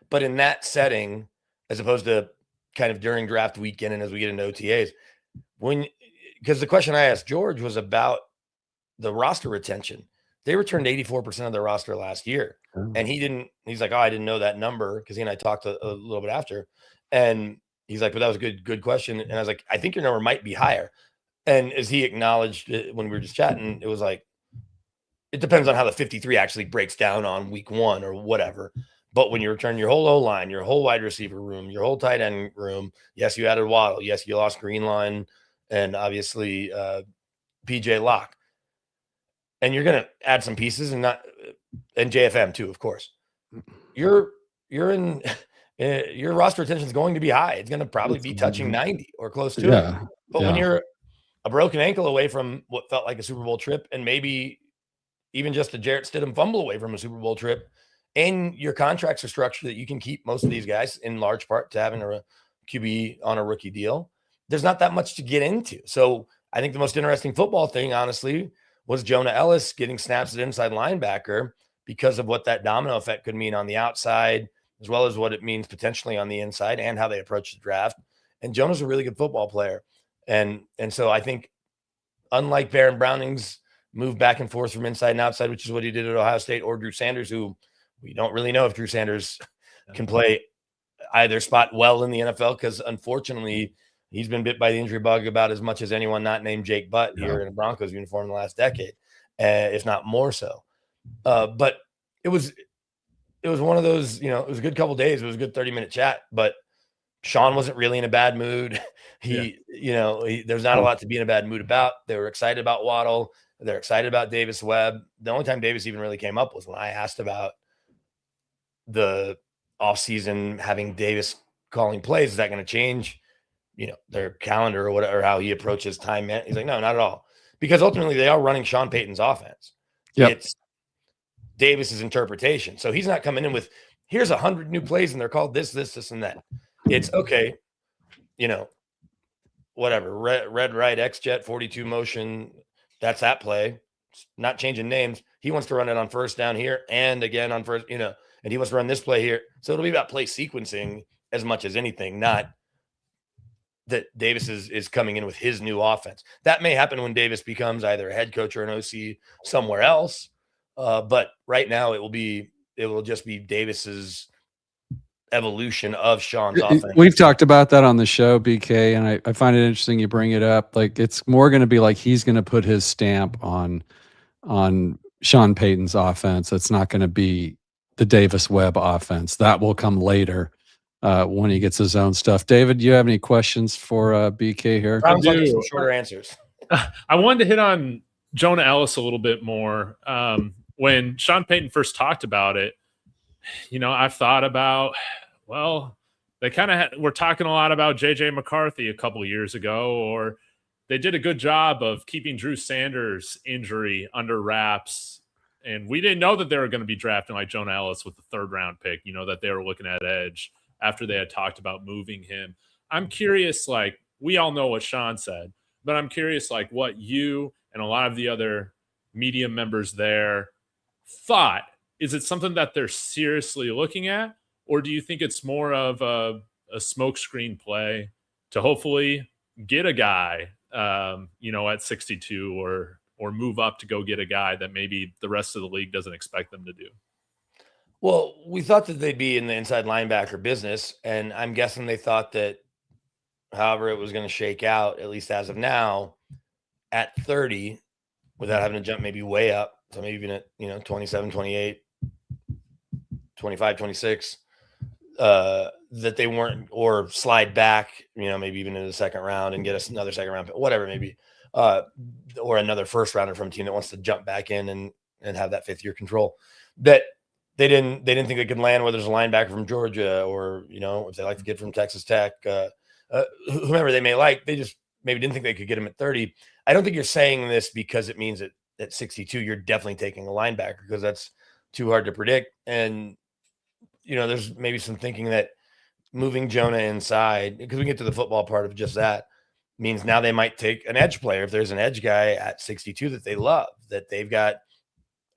But in that setting, as opposed to kind of during draft weekend and as we get into OTAs, because the question I asked George was about the roster retention. They returned 84% of their roster last year. And he's like, oh, I didn't know that number, because he and I talked a little bit after. And he's like, but that was a good question. And I was like, I think your number might be higher. And as he acknowledged when we were just chatting, it was like, it depends on how the 53 actually breaks down on week 1 or whatever. But when you return your whole O-line, your whole wide receiver room, your whole tight end room, yes, you added Waddle. Yes, you lost Greenline and obviously PJ Locke. And you're going to add some pieces and JFM too, of course. You're in your roster retention is going to be high. It's going to probably be touching 90 or close to it. But when you're a broken ankle away from what felt like a Super Bowl trip, and maybe even just a Jarrett Stidham fumble away from a Super Bowl trip, and your contracts are structured that you can keep most of these guys in large part to having a QB on a rookie deal, there's not that much to get into. So I think the most interesting football thing, honestly, was Jonah Ellis getting snaps at inside linebacker because of what that domino effect could mean on the outside, as well as what it means potentially on the inside and how they approach the draft. And Jonah's a really good football player. And so I think, unlike Baron Browning's move back and forth from inside and outside, which is what he did at Ohio State, or Drew Sanders, who we don't really know if Drew Sanders can play either spot well in the NFL, because unfortunately he's been bit by the injury bug about as much as anyone not named Jake Butt here in a Broncos uniform in the last decade, if not more so. But it was one of those, it was a good couple of days. It was a good 30-minute chat, but Sean wasn't really in a bad mood. There's not a lot to be in a bad mood about. They were excited about Waddle. They're excited about Davis Webb. The only time Davis even really came up was when I asked about the offseason, having Davis calling plays. Is that going to change, their calendar or whatever, or how he approaches time? He's like, no, not at all. Because ultimately they are running Sean Payton's offense. Yep. It's Davis's interpretation. So he's not coming in with, here's 100 new plays and they're called this, and that. It's okay. Whatever, red right, X-Jet, 42 motion. That's that play. It's not changing names. He wants to run it on first down here and again on first, and he wants to run this play here. So it'll be about play sequencing as much as anything, not that Davis is coming in with his new offense. That may happen when Davis becomes either a head coach or an OC somewhere else. But right now it will just be Davis's evolution of Sean's offense. We've talked about that on the show, BK, and I find it interesting you bring it up. Like, it's more going to be like he's going to put his stamp on Sean Payton's offense. It's not going to be the Davis Webb offense. That will come later when he gets his own stuff. David, do you have any questions for BK here? Sounds like some shorter answers. I wanted to hit on Jonah Ellis a little bit more. When Sean Payton first talked about it, I've thought about, well, they kind of were talking a lot about J.J. McCarthy a couple of years ago, or they did a good job of keeping Drew Sanders' injury under wraps. And we didn't know that they were going to be drafting like Jonah Ellis with the 3rd round pick, that they were looking at edge after they had talked about moving him. I'm curious, like, we all know what Sean said, but I'm curious, like, what you and a lot of the other media members there thought. Is it something that they're seriously looking at, or do you think it's more of a smokescreen play to hopefully get a guy, at 62 or move up to go get a guy that maybe the rest of the league doesn't expect them to do? Well, we thought that they'd be in the inside linebacker business, and I'm guessing they thought that however it was going to shake out, at least as of now, at 30, without having to jump maybe way up, so maybe even at 27, 28, 25, 26, that they weren't, or slide back, maybe even in the 2nd round and get us another 2nd round, whatever, maybe, or another 1st rounder from a team that wants to jump back in and have that 5th year control. That they didn't think they could land, whether it's a linebacker from Georgia or, if they like the kid from Texas Tech, whomever they may like, they just maybe didn't think they could get him at 30. I don't think you're saying this because it means that at 62, you're definitely taking a linebacker, because that's too hard to predict. And, there's maybe some thinking that moving Jonah inside, because we get to the football part of just that, means now they might take an edge player. If there's an edge guy at 62 that they love, that they've got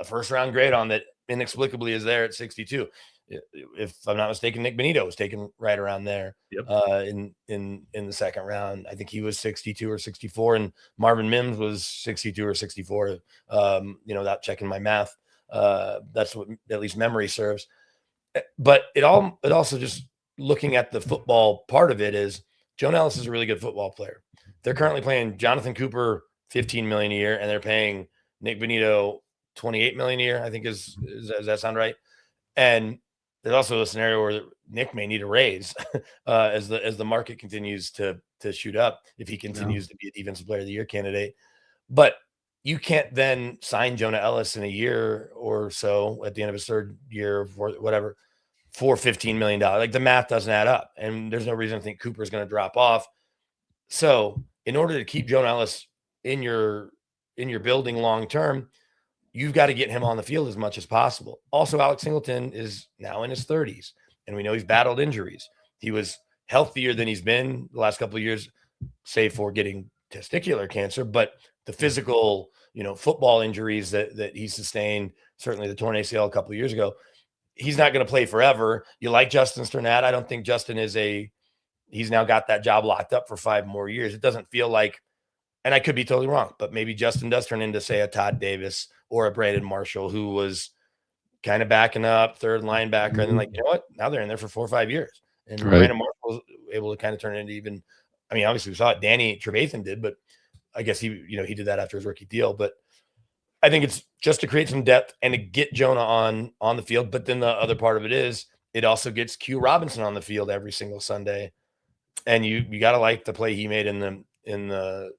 a 1st round grade on, that inexplicably is there at 62. if I'm not mistaken, Nick Benito was taken right around there. Yep. In the second round. I think he was 62 or 64, and Marvin Mims was 62 or 64. Without checking my math, that's what at least memory serves. But it also, just looking at the football part of it, is Jonah Ellis is a really good football player. They're currently paying Jonathan Cooper $15 million a year, and they're paying Nick Benito $28 million a year. I think does that sound right? And there's also a scenario where Nick may need a raise as the market continues to shoot up if he continues to be a defensive player of the year candidate. But you can't then sign Jonah Ellis in a year or so at the end of his third year for whatever for $15 million. Like, the math doesn't add up, and there's no reason to think Cooper is going to drop off. So in order to keep Jonah Ellis in your building long term, you've got to get him on the field as much as possible. Also, Alex Singleton is now in his 30s, and we know he's battled injuries. He was healthier than he's been the last couple of years, save for getting testicular cancer. But the physical, football injuries that he sustained, certainly the torn ACL a couple of years ago, he's not going to play forever. You like Justin Sternad. I don't think Justin he's now got that job locked up for 5 more years. It doesn't feel like, and I could be totally wrong, but maybe Justin does turn into, say, a Todd Davis or a Brandon Marshall, who was kind of backing up, third linebacker. And then, you know what? Now they're in there for 4 or 5 years. And Brandon Marshall was able to kind of turn it into even, I mean, obviously we saw it. Danny Trevathan did, but I guess he did that after his rookie deal. But I think it's just to create some depth and to get Jonah on the field. But then the other part of it is it also gets Q Robinson on the field every single Sunday. And you got to like the play he made in the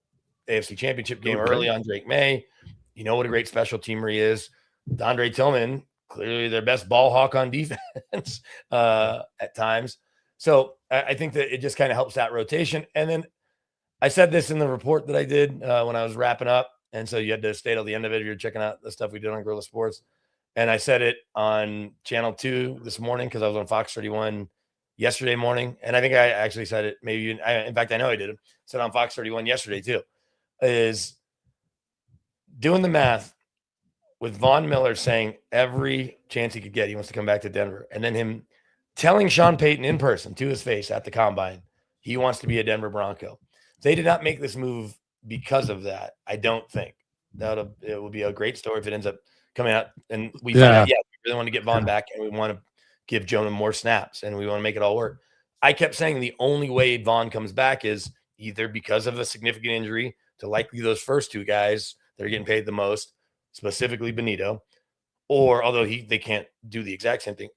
AFC Championship game early on Drake May. You know what a great special teamer he is. Dondre Tillman, clearly their best ball hawk on defense at times. So I think that it just kind of helps that rotation. And then I said this in the report that I did when I was wrapping up. And so you had to stay till the end of it if you're checking out the stuff we did on Guerillasports. And I said it on Channel 2 this morning because I was on Fox 31 yesterday morning. And I think I actually said it in fact, I know I did it. Said on Fox 31 yesterday too, is doing the math with Von Miller saying every chance he could get, he wants to come back to Denver. And then him telling Sean Payton in person to his face at the combine, he wants to be a Denver Bronco. They did not make this move because of that. I don't think it will be a great story if it ends up coming out and we find out, we really want to get Von back and we want to give Jonah more snaps and we want to make it all work. I kept saying the only way Von comes back is either because of a significant injury to likely those first 2 guys that are getting paid the most, specifically Benito, or although they can't do the exact same thing,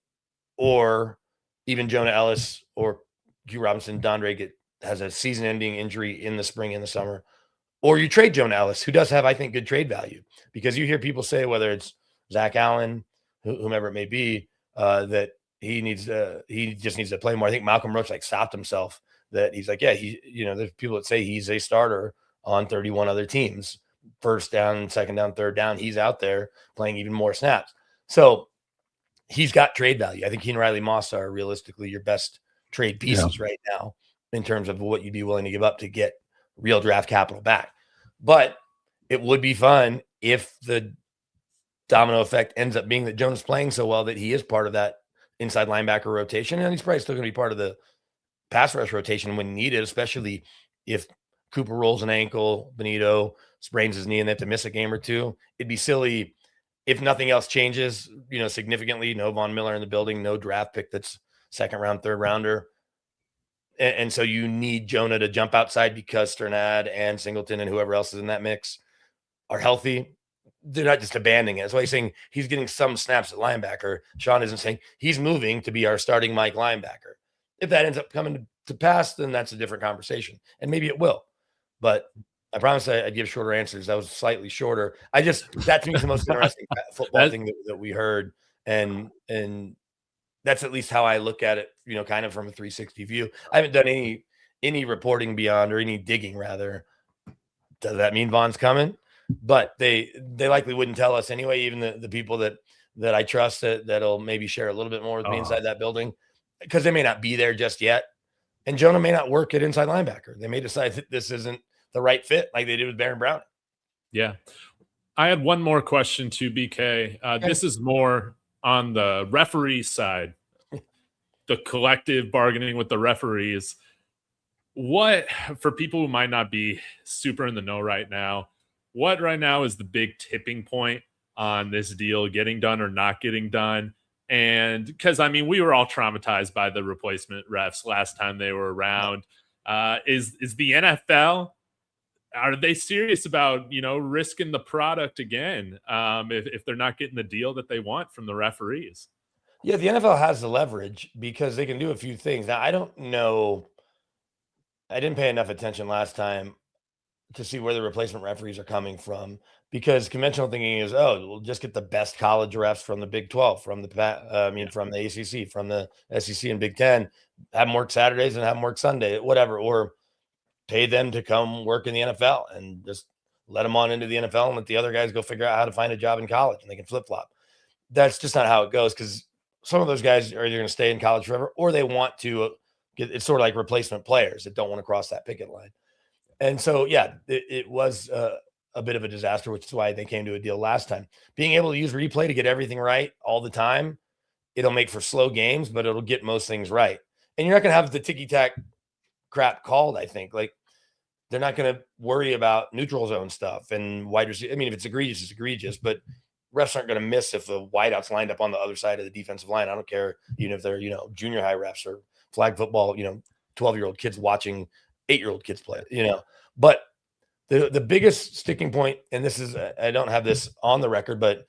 or even Jonah Ellis or Q Robinson, Dondre has a season-ending injury in the spring and the summer, or you trade Jonah Ellis, who does have, I think, good trade value, because you hear people say, whether it's Zach Allen, whomever it may be, that he just needs to play more. I think Malcolm Roach stopped himself that he's like, there's people that say he's a starter on 31 other teams, first down, second down, third down. He's out there playing even more snaps. So he's got trade value. I think he and Riley Moss are realistically your best trade pieces right now in terms of what you'd be willing to give up to get real draft capital back. But it would be fun if the domino effect ends up being that Jonah's playing so well that he is part of that inside linebacker rotation. And he's probably still going to be part of the pass rush rotation when needed, especially if Cooper rolls an ankle, Benito sprains his knee, and they have to miss a game or 2. It'd be silly if nothing else changes, significantly. No Von Miller in the building, no draft pick that's second round, third rounder. And so you need Jonah to jump outside because Sternad and Singleton and whoever else is in that mix are healthy. They're not just abandoning it. That's why he's saying he's getting some snaps at linebacker. Sean isn't saying he's moving to be our starting Mike linebacker. If that ends up coming to pass, then that's a different conversation. And maybe it will. But I promise I'd give shorter answers. That was slightly shorter. That to me is the most interesting football thing that we heard. And that's at least how I look at it, kind of from a 360 view. I haven't done any reporting beyond, or any digging rather. Does that mean Von's coming? But they likely wouldn't tell us anyway, even the people that I trust that'll maybe share a little bit more with me inside that building, because they may not be there just yet. And Jonah may not work at inside linebacker. They may decide that this isn't the right fit like they did with Baron Brown. Yeah. I had one more question to BK. This is more on the referee side. the collective bargaining with the referees. What, for people who might not be super in the know right now, what right now is the big tipping point on this deal getting done or not getting done? And because, I mean, we were all traumatized by the replacement refs last time they were around. Is the NFL, are they serious about, risking the product again if they're not getting the deal that they want from the referees? Yeah, the NFL has the leverage because they can do a few things. Now, I don't know. I didn't pay enough attention last time to see where the replacement referees are coming from, because conventional thinking is, oh, we'll just get the best college refs from the Big 12, from the from the ACC, from the SEC and Big 10, have them work Saturdays and have them work Sunday, whatever, or pay them to come work in the NFL and just let them on into the NFL and let the other guys go figure out how to find a job in college and they can flip flop. That's just not how it goes, because some of those guys are either going to stay in college forever or they want to get, it's sort of like replacement players that don't want to cross that picket line. And so, yeah, it was a bit of a disaster, which is why they came to a deal last time. Being able to use replay to get everything right all the time, it'll make for slow games, but it'll get most things right. And you're not going to have the ticky-tack crap called, I think. Like, they're not going to worry about neutral zone stuff and wide receiver. I mean, if it's egregious, it's egregious, but refs aren't going to miss if the wideout's lined up on the other side of the defensive line. I don't care, even if they're, junior high refs or flag football, 12-year-old kids watching 8-year-old kids play, But the biggest sticking point, and this is, I don't have this on the record, but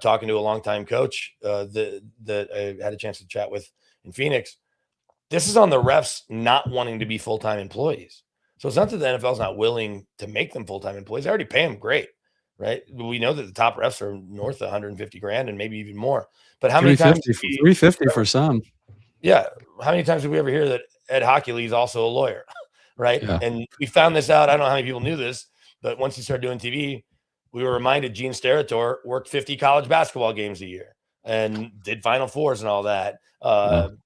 talking to a longtime coach that I had a chance to chat with in Phoenix, this is on the refs not wanting to be full-time employees. So it's not that the NFL is not willing to make them full-time employees. They already pay them great, right? We know that the top refs are north of 150 grand and maybe even more. But how many times? 350 for some. Yeah. How many times did we ever hear that Ed Hockley is also a lawyer? Right. Yeah. And we found this out. I don't know how many people knew this, but once he started doing TV, we were reminded Gene Steratore worked 50 college basketball games a year and did Final Fours and all that.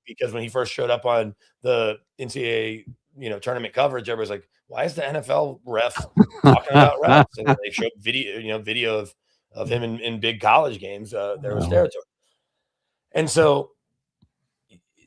Because when he first showed up on the NCAA, tournament coverage, everybody's like, why is the NFL ref talking about refs? And they showed video of him in big college games. There was Steratore. And so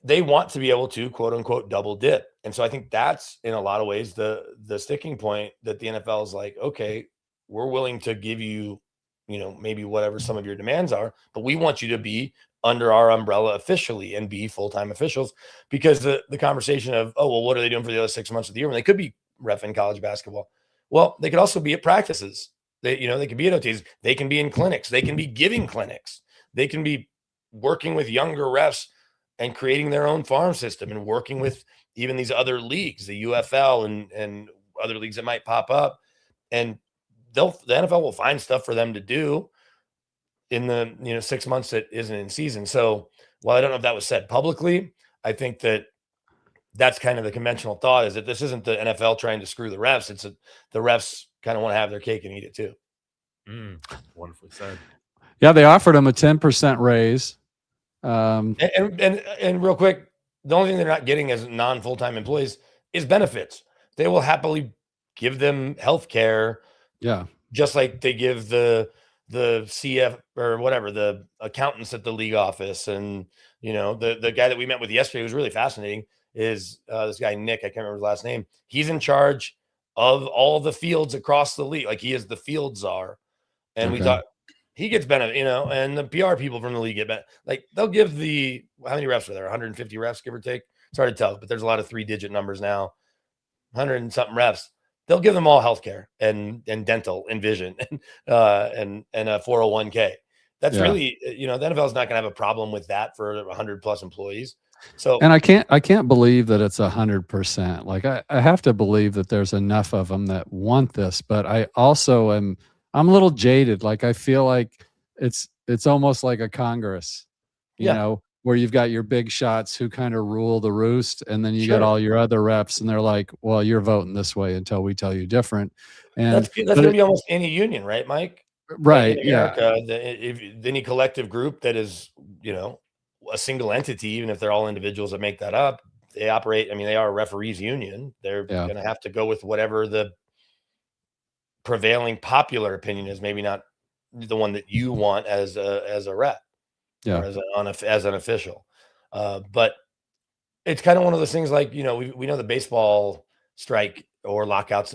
they want to be able to, quote unquote, double dip. And so I think that's in a lot of ways the sticking point, that the NFL is like, okay, we're willing to give you, maybe whatever some of your demands are, but we want you to be under our umbrella officially and be full-time officials, because the conversation of, oh, well, what are they doing for the other 6 months of the year when they could be reffing college basketball? Well, they could also be at practices. They could be at OTs. They can be in clinics. They can be giving clinics. They can be working with younger refs and creating their own farm system and working with even these other leagues, the UFL and other leagues that might pop up. And the NFL will find stuff for them to do in the 6 months that isn't in season. So while I don't know if that was said publicly, I think that that's kind of the conventional thought, is that this isn't the NFL trying to screw the refs. It's the refs kind of want to have their cake and eat it too. Wonderfully said. Yeah, they offered him a 10% raise. And real quick, the only thing they're not getting as non-full-time employees is benefits. They will happily give them health care. Yeah. Just like they give the CF or whatever, the accountants at the league office. And, the guy that we met with yesterday was really fascinating is this guy, Nick, I can't remember his last name. He's in charge of all the fields across the league. Like, he is the field czar. And we thought he gets benefit, and the PR people from the league get benefit. Like, they'll give how many refs are there? 150 refs, give or take. It's hard to tell, but there's a lot of 3-digit numbers now. 100 and something refs. They'll give them all healthcare and dental and vision and a 401k. That's really, the NFL is not going to have a problem with that for 100+ employees. So, and I can't believe that it's 100%. Like, I have to believe that there's enough of them that want this, but I also I'm a little jaded. Like, I feel like it's almost like a Congress, where you've got your big shots who kind of rule the roost, and then you got all your other reps, and they're like, well, you're voting this way until we tell you different. And that's going to be almost any union, right, Mike? Right. Like in America, if any collective group that is, a single entity, even if they're all individuals that make that up, they operate. I mean, they are a referees union. They're going to have to go with whatever the prevailing popular opinion is, maybe not the one that you want as a rep. Or as an official. But it's kind of one of those things like, we know the baseball strike or lockouts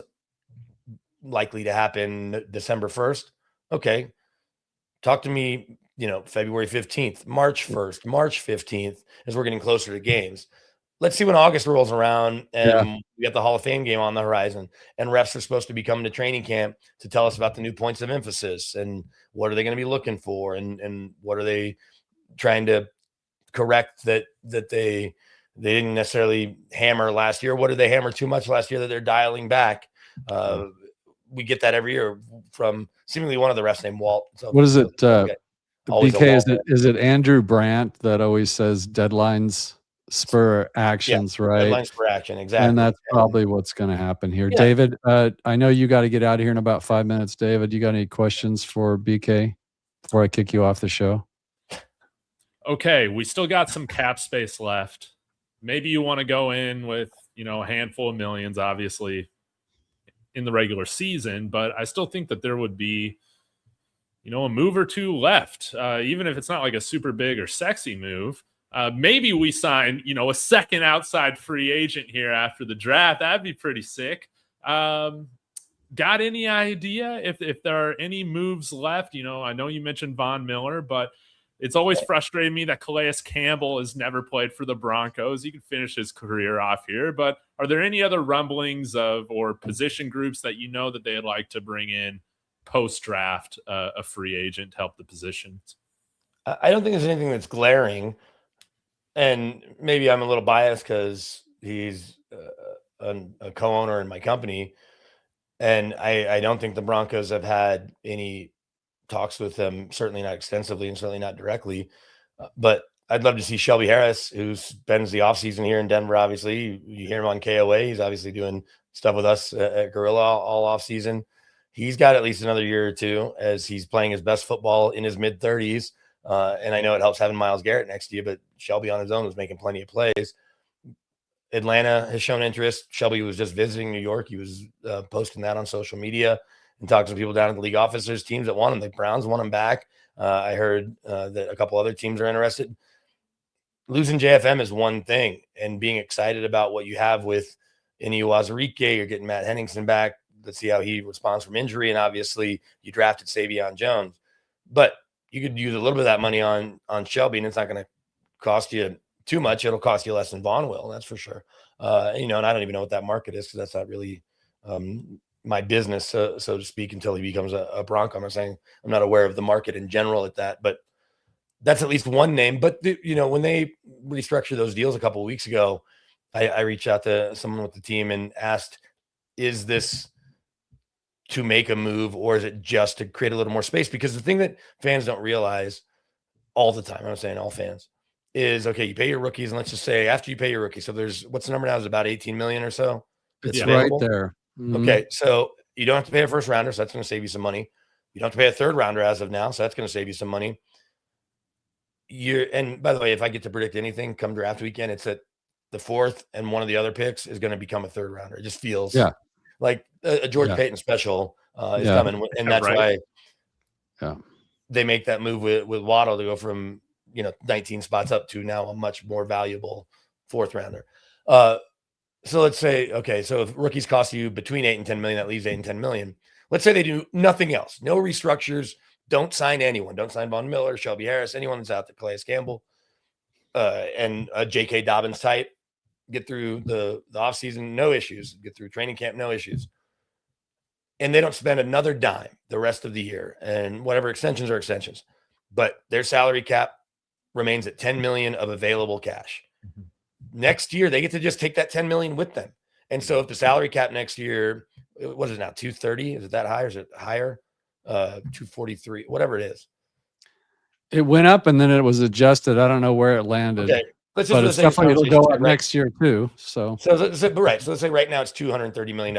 likely to happen December 1st. Okay. Talk to me, February 15th, March 1st, March 15th, as we're getting closer to games. Let's see when August rolls around and we got the Hall of Fame game on the horizon, and refs are supposed to be coming to training camp to tell us about the new points of emphasis and what are they going to be looking for and what are they trying to correct that they didn't necessarily hammer last year. What did they hammer too much last year that they're dialing back? We get that every year from seemingly one of the refs named Walt. So what is it? Always a BK, is it Andrew Brandt that always says deadlines spur actions, right? Deadlines spur action, exactly. And that's probably what's going to happen here. Yeah. David, I know you got to get out of here in about 5 minutes. David, you got any questions for BK before I kick you off the show? Okay, we still got some cap space left. Maybe you want to go in with, a handful of millions, obviously, in the regular season, but I still think that there would be, a move or two left, even if it's not like a super big or sexy move. Maybe we sign, a second outside free agent here after the draft. That'd be pretty sick. Got any idea if there are any moves left? I know you mentioned Von Miller, but it's always frustrated me that Calais Campbell has never played for the Broncos. He could finish his career off here, but are there any other rumblings or position groups that that they'd like to bring in post-draft a free agent to help the positions? I don't think there's anything that's glaring, and maybe I'm a little biased because he's a co-owner in my company, and I don't think the Broncos have had any talks with him, certainly not extensively and certainly not directly. But I'd love to see Shelby Harris, who spends the offseason here in Denver. Obviously, you hear him on KOA. He's obviously doing stuff with us at Gorilla all offseason. He's got at least another year or two as he's playing his best football in his mid-30s. And I know it helps having Myles Garrett next to you, but Shelby on his own was making plenty of plays. Atlanta has shown interest. Shelby was just visiting New York. He was posting that on social media and talking to people down at the league officers, teams that want him. The Browns want him back. I heard that a couple other teams are interested. Losing JFM is one thing, and being excited about what you have with Ini Uwazurike, you're getting Matt Henningsen back. Let's see how he responds from injury. And obviously, you drafted Savion Jones. But you could use a little bit of that money on Shelby, and it's not going to cost you too much. It'll cost you less than Vaughn will, that's for sure. And I don't even know what that market is because that's not really my business, so to speak, until he becomes a Bronco. I'm not aware of the market in general at that, but that's at least one name. But when they restructured those deals a couple of weeks ago, I reached out to someone with the team and asked, is this to make a move or is it just to create a little more space? Because the thing that fans don't realize all the time, I'm saying all fans, is okay, you pay your rookies, and let's just say after you pay your rookies, so there's what's the number now? Is it about 18 million or so? It's right there. Mm-hmm. Okay, so you don't have to pay a first rounder, so that's going to save you some money. You don't have to pay a third rounder as of now, so that's going to save you some money. And by the way, if I get to predict anything come draft weekend, it's that the fourth and one of the other picks is going to become a third rounder. It just feels like a George Payton special is coming, and that's why they make that move with Waddle to go from 19 spots up to now a much more valuable fourth rounder. So let's say, okay, so if rookies cost you between 8 and 10 million, that leaves 8 and 10 million. Let's say they do nothing else, no restructures, don't sign anyone, don't sign Von Miller, Shelby Harris, anyone that's out there, Calais Campbell, and a J.K. Dobbins type, get through the offseason, no issues, get through training camp, no issues. And they don't spend another dime the rest of the year, and whatever extensions are extensions. But their salary cap remains at 10 million of available cash. Mm-hmm. Next year, they get to just take that 10 million with them. And so if the salary cap next year, what is it now, 230? Is it that high or is it higher? 243, whatever it is. It went up and then it was adjusted. I don't know where it landed. Okay. But it's definitely it'll go up next year too. So let's say right now it's $230 million.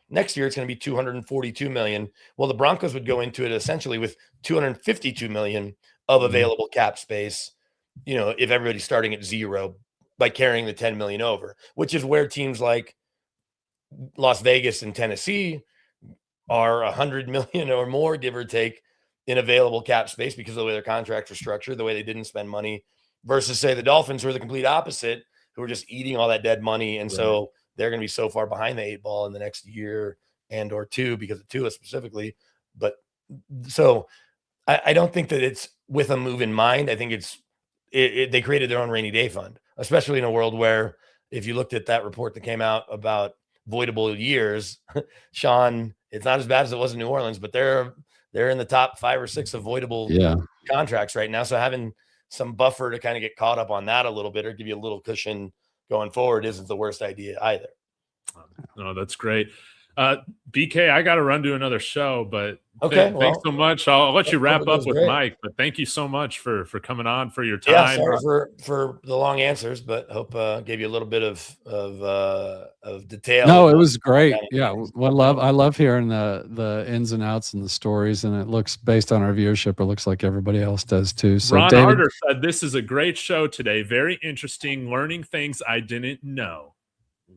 Next year it's going to be $242 million. Well, the Broncos would go into it essentially with $252 million of available cap space, if everybody's starting at zero by carrying the 10 million over, which is where teams like Las Vegas and Tennessee are 100 million or more, give or take, in available cap space because of the way their contracts are structured, the way they didn't spend money, versus say the Dolphins, who are the complete opposite, who are just eating all that dead money. And Right. so they're going to be so far behind the 8 ball in the next year and or two because of Tua specifically. But so I don't think that it's with a move in mind. I think they created their own rainy day fund, especially in a world where if you looked at that report that came out about voidable years, Sean, it's not as bad as it was in New Orleans, but they're in the top 5 or 6 avoidable contracts right now. So having some buffer to kind of get caught up on that a little bit or give you a little cushion going forward isn't the worst idea either. No, that's great. BK, I got to run to another show, but thanks so much. I'll let you wrap up with Mike, but thank you so much for coming on, for your time. Yeah, sorry for the long answers, but hope gave you a little bit of detail. No, it was great. Yeah, I love hearing the ins and outs and the stories, and it looks, based on our viewership, it looks like everybody else does too. So Ron David Harder said, "This is a great show today. Very interesting, learning things I didn't know.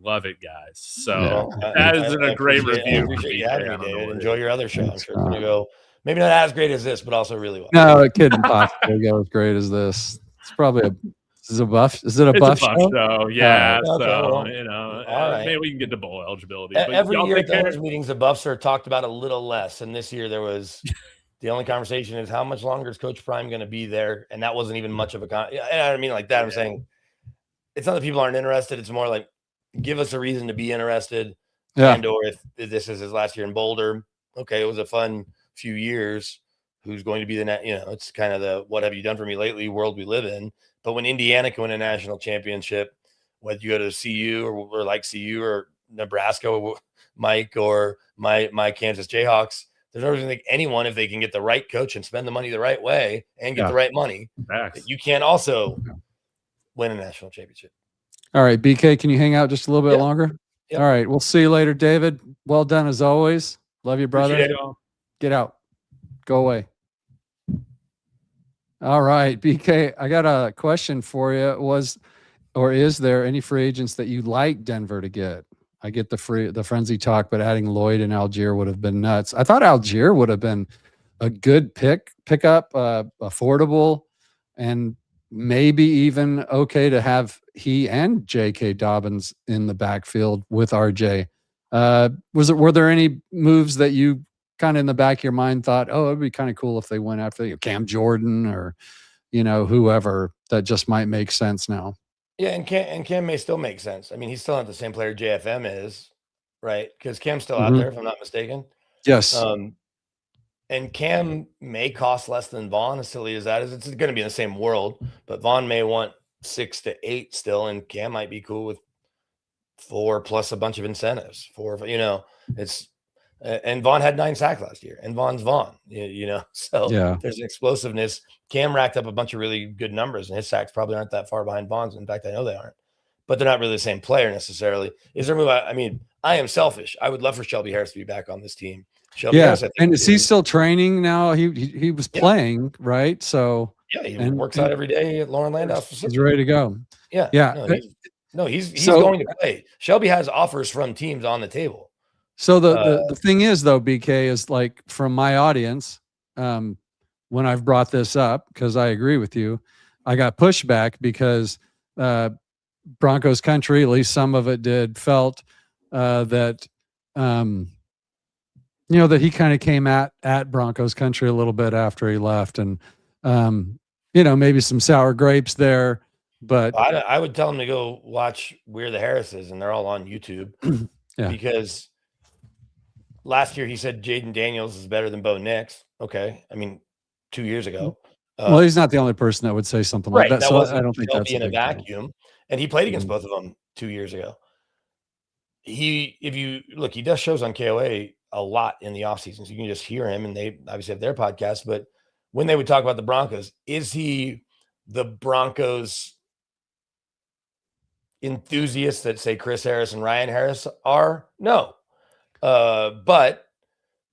Love it, guys." So that is a great review. I appreciate you having me, David. Enjoy your other show. I'm sure it's going to go maybe not as great as this, but also really well. No, it couldn't possibly go as great as this. It's probably is it a buff show? Yeah. Okay, so, all right. Maybe we can get to bowl eligibility. But every year at those meetings, the buffs are talked about a little less. And this year there was the only conversation is how much longer is Coach Prime going to be there? And that wasn't even much of a I mean like that. I'm saying it's not that people aren't interested. It's more like, give us a reason to be interested. And or if this is his last year in Boulder, okay, it was a fun few years. Who's going to be the net? It's kind of the what have you done for me lately world we live in. But when Indiana can win a national championship, whether you go to CU or like CU or Nebraska, or Mike, or my Kansas Jayhawks, there's no reason to think anyone, if they can get the right coach and spend the money the right way and get the right money, that you can also win a national championship. All right, BK, can you hang out just a little bit longer? All right, we'll see you later, David. Well done as always. Love you, brother. Get out. Go away. All right, BK, I got a question for you. Is there any free agents that you'd like Denver to get? I get the frenzy talk, but adding Lloyd and Algier would have been nuts. I thought Algier would have been a good pickup, affordable, and maybe even okay to have he and J.K. Dobbins in the backfield with RJ. Were there any moves that you kind of in the back of your mind thought, oh, it'd be kind of cool if they went after Cam Jordan or, whoever that just might make sense now? Yeah, and Cam may still make sense. I mean, he's still not the same player JFM is, right? Because Cam's still out there, if I'm not mistaken. Yes. And Cam may cost less than Vaughn, as silly as that is. It's going to be in the same world, but Vaughn may want 6 to 8 still, and Cam might be cool with 4 plus a bunch of incentives. 4, it's. And Vaughn had 9 sacks last year, and Vaughn's Vaughn, so there's an explosiveness. Cam racked up a bunch of really good numbers, and his sacks probably aren't that far behind Vaughn's. In fact, I know they aren't, but they're not really the same player necessarily. Is there a move? I mean, I am selfish. I would love for Shelby Harris to be back on this team. Shelby Harris, and is he still training now? He was playing, right? So he works out every day at Lauren Landau's facility. He's ready to go. Yeah. He's going to play. Shelby has offers from teams on the table. So the thing is, though, BK, is like from my audience, when I've brought this up, because I agree with you, I got pushback because Broncos country, at least some of it did, felt that that he kind of came at Broncos country a little bit after he left, and maybe some sour grapes there. But I would tell him to go watch We're the Harrises, and they're all on YouTube. Because last year he said Jaden Daniels is better than Bo Nix. Okay, I mean 2 years ago. Well, he's not the only person that would say something like that. So I don't think that's in a vacuum. And he played against both of them 2 years ago. If you look, he does shows on KOA a lot in the offseason, so you can just hear him, and they obviously have their podcast. But when they would talk about the Broncos, is he the Broncos enthusiasts that say Chris Harris and Ryan Harris are? No. But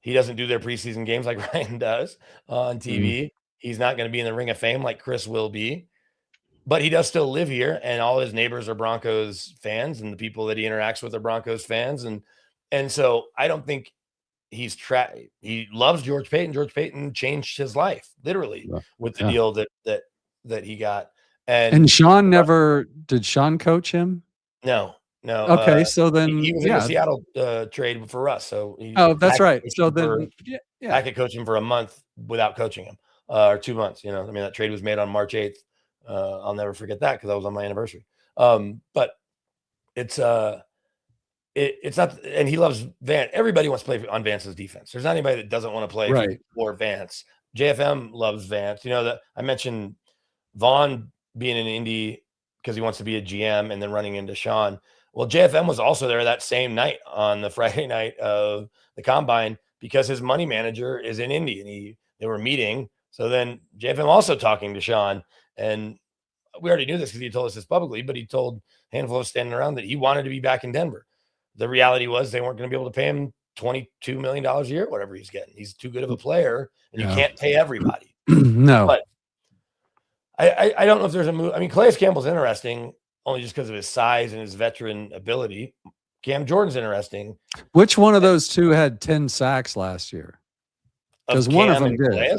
he doesn't do their preseason games like Ryan does on TV. He's not going to be in the Ring of Fame like Chris will be, but he does still live here, and all his neighbors are Broncos fans, and the people that he interacts with are Broncos fans. And so I don't think he loves George Payton. George Payton changed his life literally with the deal that he got. And Sean did Sean coach him? No. Okay, so then he was in the Seattle trade for Russ. So that's right. So then I could coach him for a month without coaching him, or 2 months. I mean, that trade was made on March 8th. I'll never forget that because that was on my anniversary. But it's it's not, and he loves Vance. Everybody wants to play on Vance's defense. There's not anybody that doesn't want to play for Vance. JFM loves Vance. That I mentioned Vaughn being in Indy because he wants to be a GM and then running into Sean. Well, JFM was also there that same night on the Friday night of the combine because his money manager is in Indy and they were meeting. So then JFM also talking to Sean, and we already knew this because he told us this publicly, but he told a handful of us standing around that he wanted to be back in Denver. The reality was they weren't going to be able to pay him $22 million a year, whatever he's getting. He's too good of a player, and you can't pay everybody. No. But I don't know if there's a move. I mean, Calais Campbell's interesting only just because of his size and his veteran ability. Cam Jordan's interesting. Which one of those two had 10 sacks last year? Because one of them did. Calais?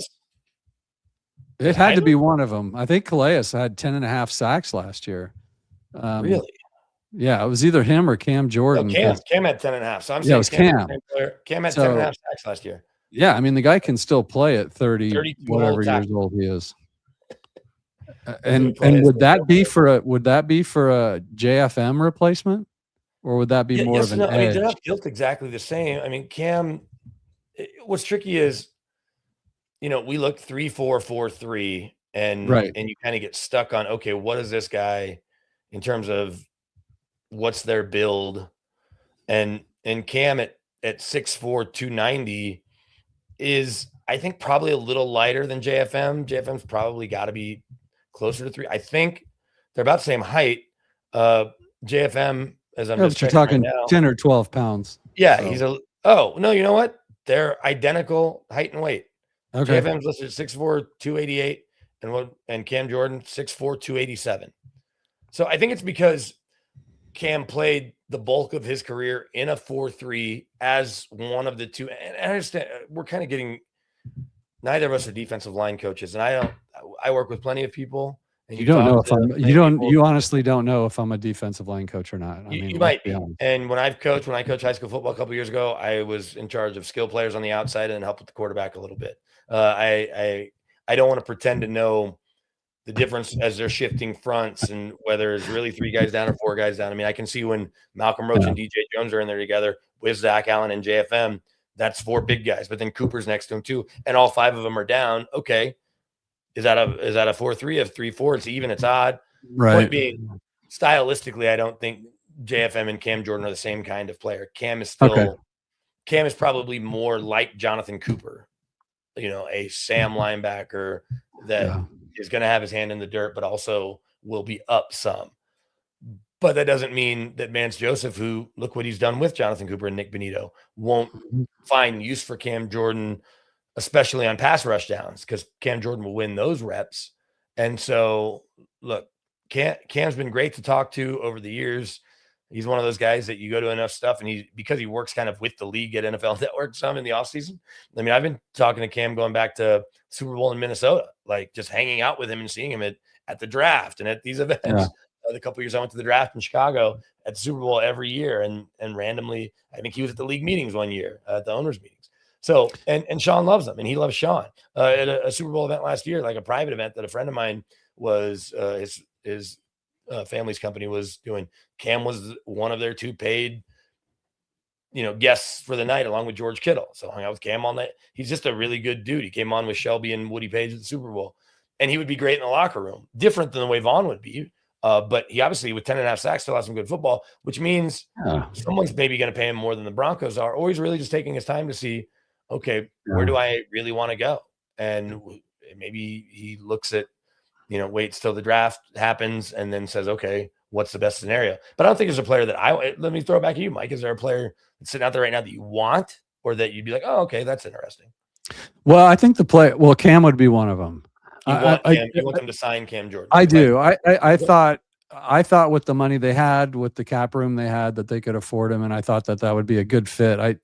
It had to be one of them. I think Calais had 10.5 sacks last year. Really? Yeah, it was either him or Cam Jordan. No, Cam had 10.5. So I'm saying it was Cam. Cam had 10.5 sacks last year. Yeah, I mean, the guy can still play at 30 whatever years old he is. And would that be for a JFM replacement, or would that be more of an edge? I mean, they're not built exactly the same. I mean, Cam. What's tricky is, we look 3-4-4-3, and you kind of get stuck on, okay, what is this guy in terms of what's their build, and Cam at 6'4", 290 is, I think, probably a little lighter than JFM. JFM's probably got to be closer to 3. I think they're about the same height. JFM, as I'm just you're talking right now, 10 or 12 pounds. Yeah, so. No, you know what? They're identical height and weight. Okay. JFM's listed at 6'4", 288, and Cam Jordan 6'4", 287. So I think it's because Cam played the bulk of his career in a 4-3 as one of the two. And I understand we're kind of getting, neither of us are defensive line coaches, and I work with plenty of people. And you honestly don't know if I'm a defensive line coach or not. You might be. And when I coached high school football a couple years ago, I was in charge of skill players on the outside and help with the quarterback a little bit. I don't want to pretend to know the difference as they're shifting fronts and whether it's really 3 guys down or 4 guys down. I mean, I can see when Malcolm Roach and DJ Jones are in there together with Zach Allen and JFM, that's 4 big guys, but then Cooper's next to him too, and all 5 of them are down. Okay. Is that a 4-3? If 3-4, it's even, it's odd. Right. Point being, stylistically, I don't think JFM and Cam Jordan are the same kind of player. Cam is probably more like Jonathan Cooper, a Sam linebacker that is going to have his hand in the dirt, but also will be up some. But that doesn't mean that Vance Joseph, who, look what he's done with Jonathan Cooper and Nick Benito, won't find use for Cam Jordan, especially on pass rush downs, because Cam Jordan will win those reps. And so, look, Cam's been great to talk to over the years. He's one of those guys that you go to enough stuff, and because he works kind of with the league at NFL Network some in the offseason. I mean, I've been talking to Cam going back to Super Bowl in Minnesota, like just hanging out with him and seeing him at the draft and at these events. Yeah. The couple of years I went to the draft in Chicago, at the Super Bowl every year, and randomly, I think he was at the league meetings one year, at the owners' meetings. So, and Sean loves him, and he loves Sean. At a Super Bowl event last year, like a private event that a friend of mine was, his family's company was doing, Cam was one of their 2 paid, guests for the night, along with George Kittle. So I hung out with Cam all night. He's just a really good dude. He came on with Shelby and Woody Page at the Super Bowl, and he would be great in the locker room, different than the way Vaughn would be. But he obviously, with 10.5 sacks, still has some good football, which means someone's maybe going to pay him more than the Broncos are, or he's really just taking his time to see, okay, where do I really want to go? And maybe he looks at, waits till the draft happens and then says, okay, what's the best scenario? But I don't think there's a player that let me throw it back at you, Mike. Is there a player that's sitting out there right now that you want, or that you'd be like, oh, okay, that's interesting? Well, I think Cam would be one of them. You want them to sign Cam Jordan? I do. I thought with the money they had, with the cap room they had, that they could afford him, and I thought that would be a good fit.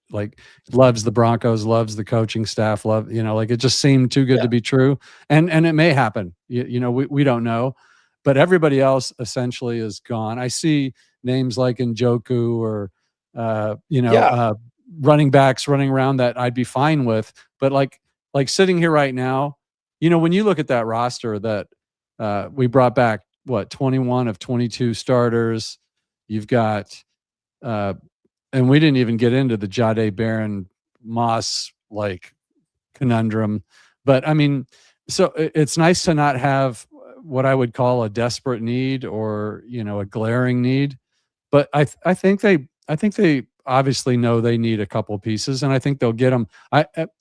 Loves the Broncos, loves the coaching staff, it just seemed too good to be true, and it may happen. We don't know, but everybody else essentially is gone. I see names like Njoku or running backs running around that I'd be fine with, but like sitting here right now, when you look at that roster that we brought back, 21 of 22 starters, you've got and we didn't even get into the Jade Barron Moss conundrum, but I mean, so it's nice to not have what I would call a desperate need or a glaring need, but I think they obviously know they need a couple pieces, and I think they'll get them.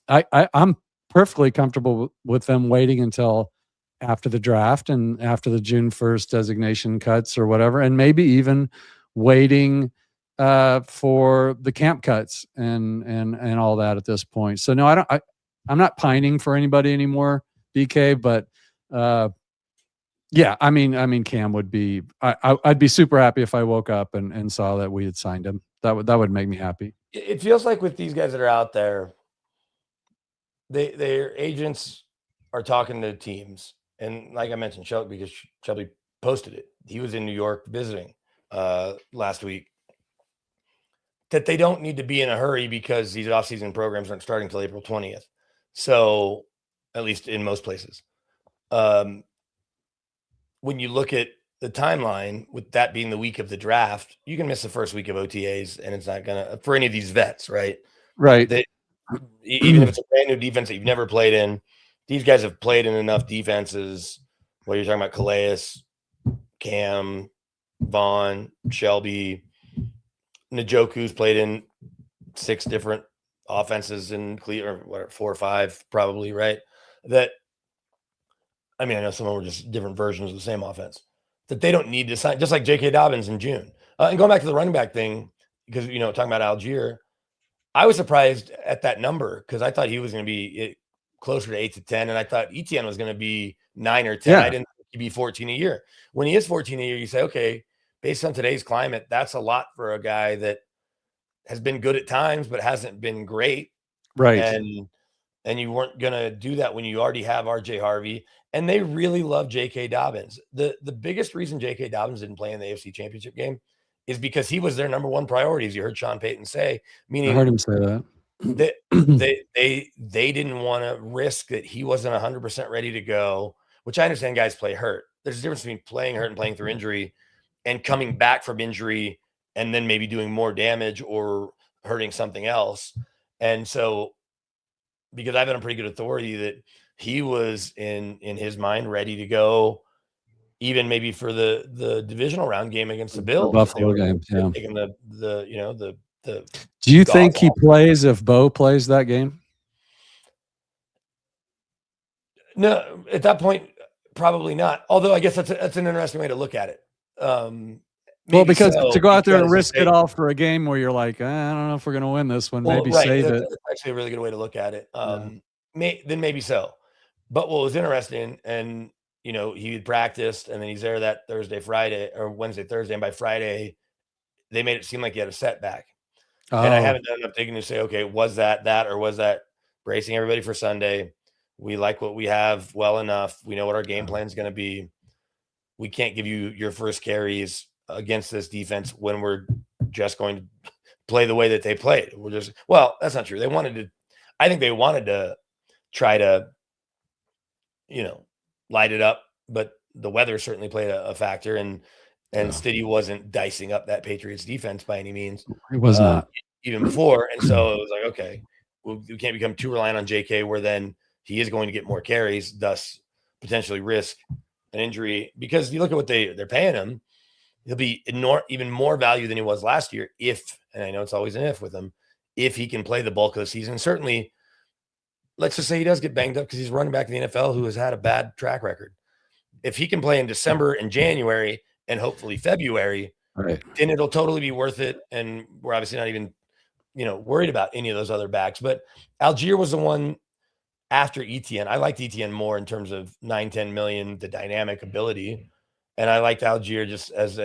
I'm perfectly comfortable with them waiting until after the draft and after the June 1st designation cuts or whatever, and maybe even waiting for the camp cuts and all that at this point. So no, I'm not pining for anybody anymore, BK, but yeah, I mean, Cam would be. I'd be super happy if I woke up and saw that we had signed him. That would make me happy. It feels like with these guys that are out there, their agents are talking to teams, and like I mentioned, because Shelby posted it. He was in New York visiting last week. That they don't need to be in a hurry because these offseason programs aren't starting until April 20th. So, at least in most places. When you look at the timeline, with that being the week of the draft, you can miss the first week of OTAs, and it's not going to, for any of these vets, right? Right. Even if it's a brand new defense that you've never played in, these guys have played in enough defenses. What you're talking about, Calais, Cam, Vaughn, Shelby, Njoku's played in 6 different offenses in Cleveland, or 4 or 5 probably, right? That, I mean, I know some of them were just different versions of the same offense, that they don't need to sign, just like J.K. Dobbins in June. And going back to the running back thing, because, talking about Algier, I was surprised at that number because I thought he was going to be closer to 8 to 10, and I thought Etienne was going to be 9 or 10. Yeah. I didn't think he'd be 14 a year. When he is 14 a year, you say, okay, based on today's climate, that's a lot for a guy that has been good at times, but hasn't been great. Right. And you weren't going to do that when you already have RJ Harvey, and they really love J.K. Dobbins. The biggest reason J.K. Dobbins didn't play in the AFC Championship game is because he was their number one priority, as you heard Sean Payton say. Meaning, I heard him say that. They didn't want to risk that he wasn't 100% ready to go, which I understand guys play hurt. There's a difference between playing hurt and playing through injury and coming back from injury and then maybe doing more damage or hurting something else. And so, because I've been a pretty good authority that he was in his mind ready to go, even maybe for the divisional round game against the Bills. The Buffalo game, yeah. Taking the Do you think he plays if Bo plays that game? No, at that point, probably not. Although I guess that's an interesting way to look at it. Well, because to go out there and risk it all for a game where you're like, I don't know if we're going to win this one, maybe save it. That's actually a really good way to look at it. Then maybe so. But what was interesting, and he had practiced, and then he's there that Thursday, Friday, or Wednesday, Thursday, and by Friday, they made it seem like he had a setback. Oh. And I haven't done enough digging to say, okay, was that, or was that bracing everybody for Sunday? We like what we have well enough. We know what our game plan is going to be. We can't give you your first carries against this defense when we're just going to play the way that they played. Well, that's not true. I think they wanted to try to, light it up, but the weather certainly played a factor, and Stiddy wasn't dicing up that Patriots defense by any means. It was not even before. And so it was like, okay, we can't become too reliant on JK, where then he is going to get more carries, thus potentially risk an injury, because you look at what they're paying him. He'll be even more value than he was last year if, and I know it's always an if with him, if he can play the bulk of the season. Certainly, let's just say he does get banged up because he's running back in the NFL who has had a bad track record. If he can play in December and January and hopefully February, right, then it'll totally be worth it. And we're obviously not even, worried about any of those other backs. But Algier was the one after Etienne. I liked Etienne more in terms of 9-10 million, the dynamic ability. And I liked Algier just as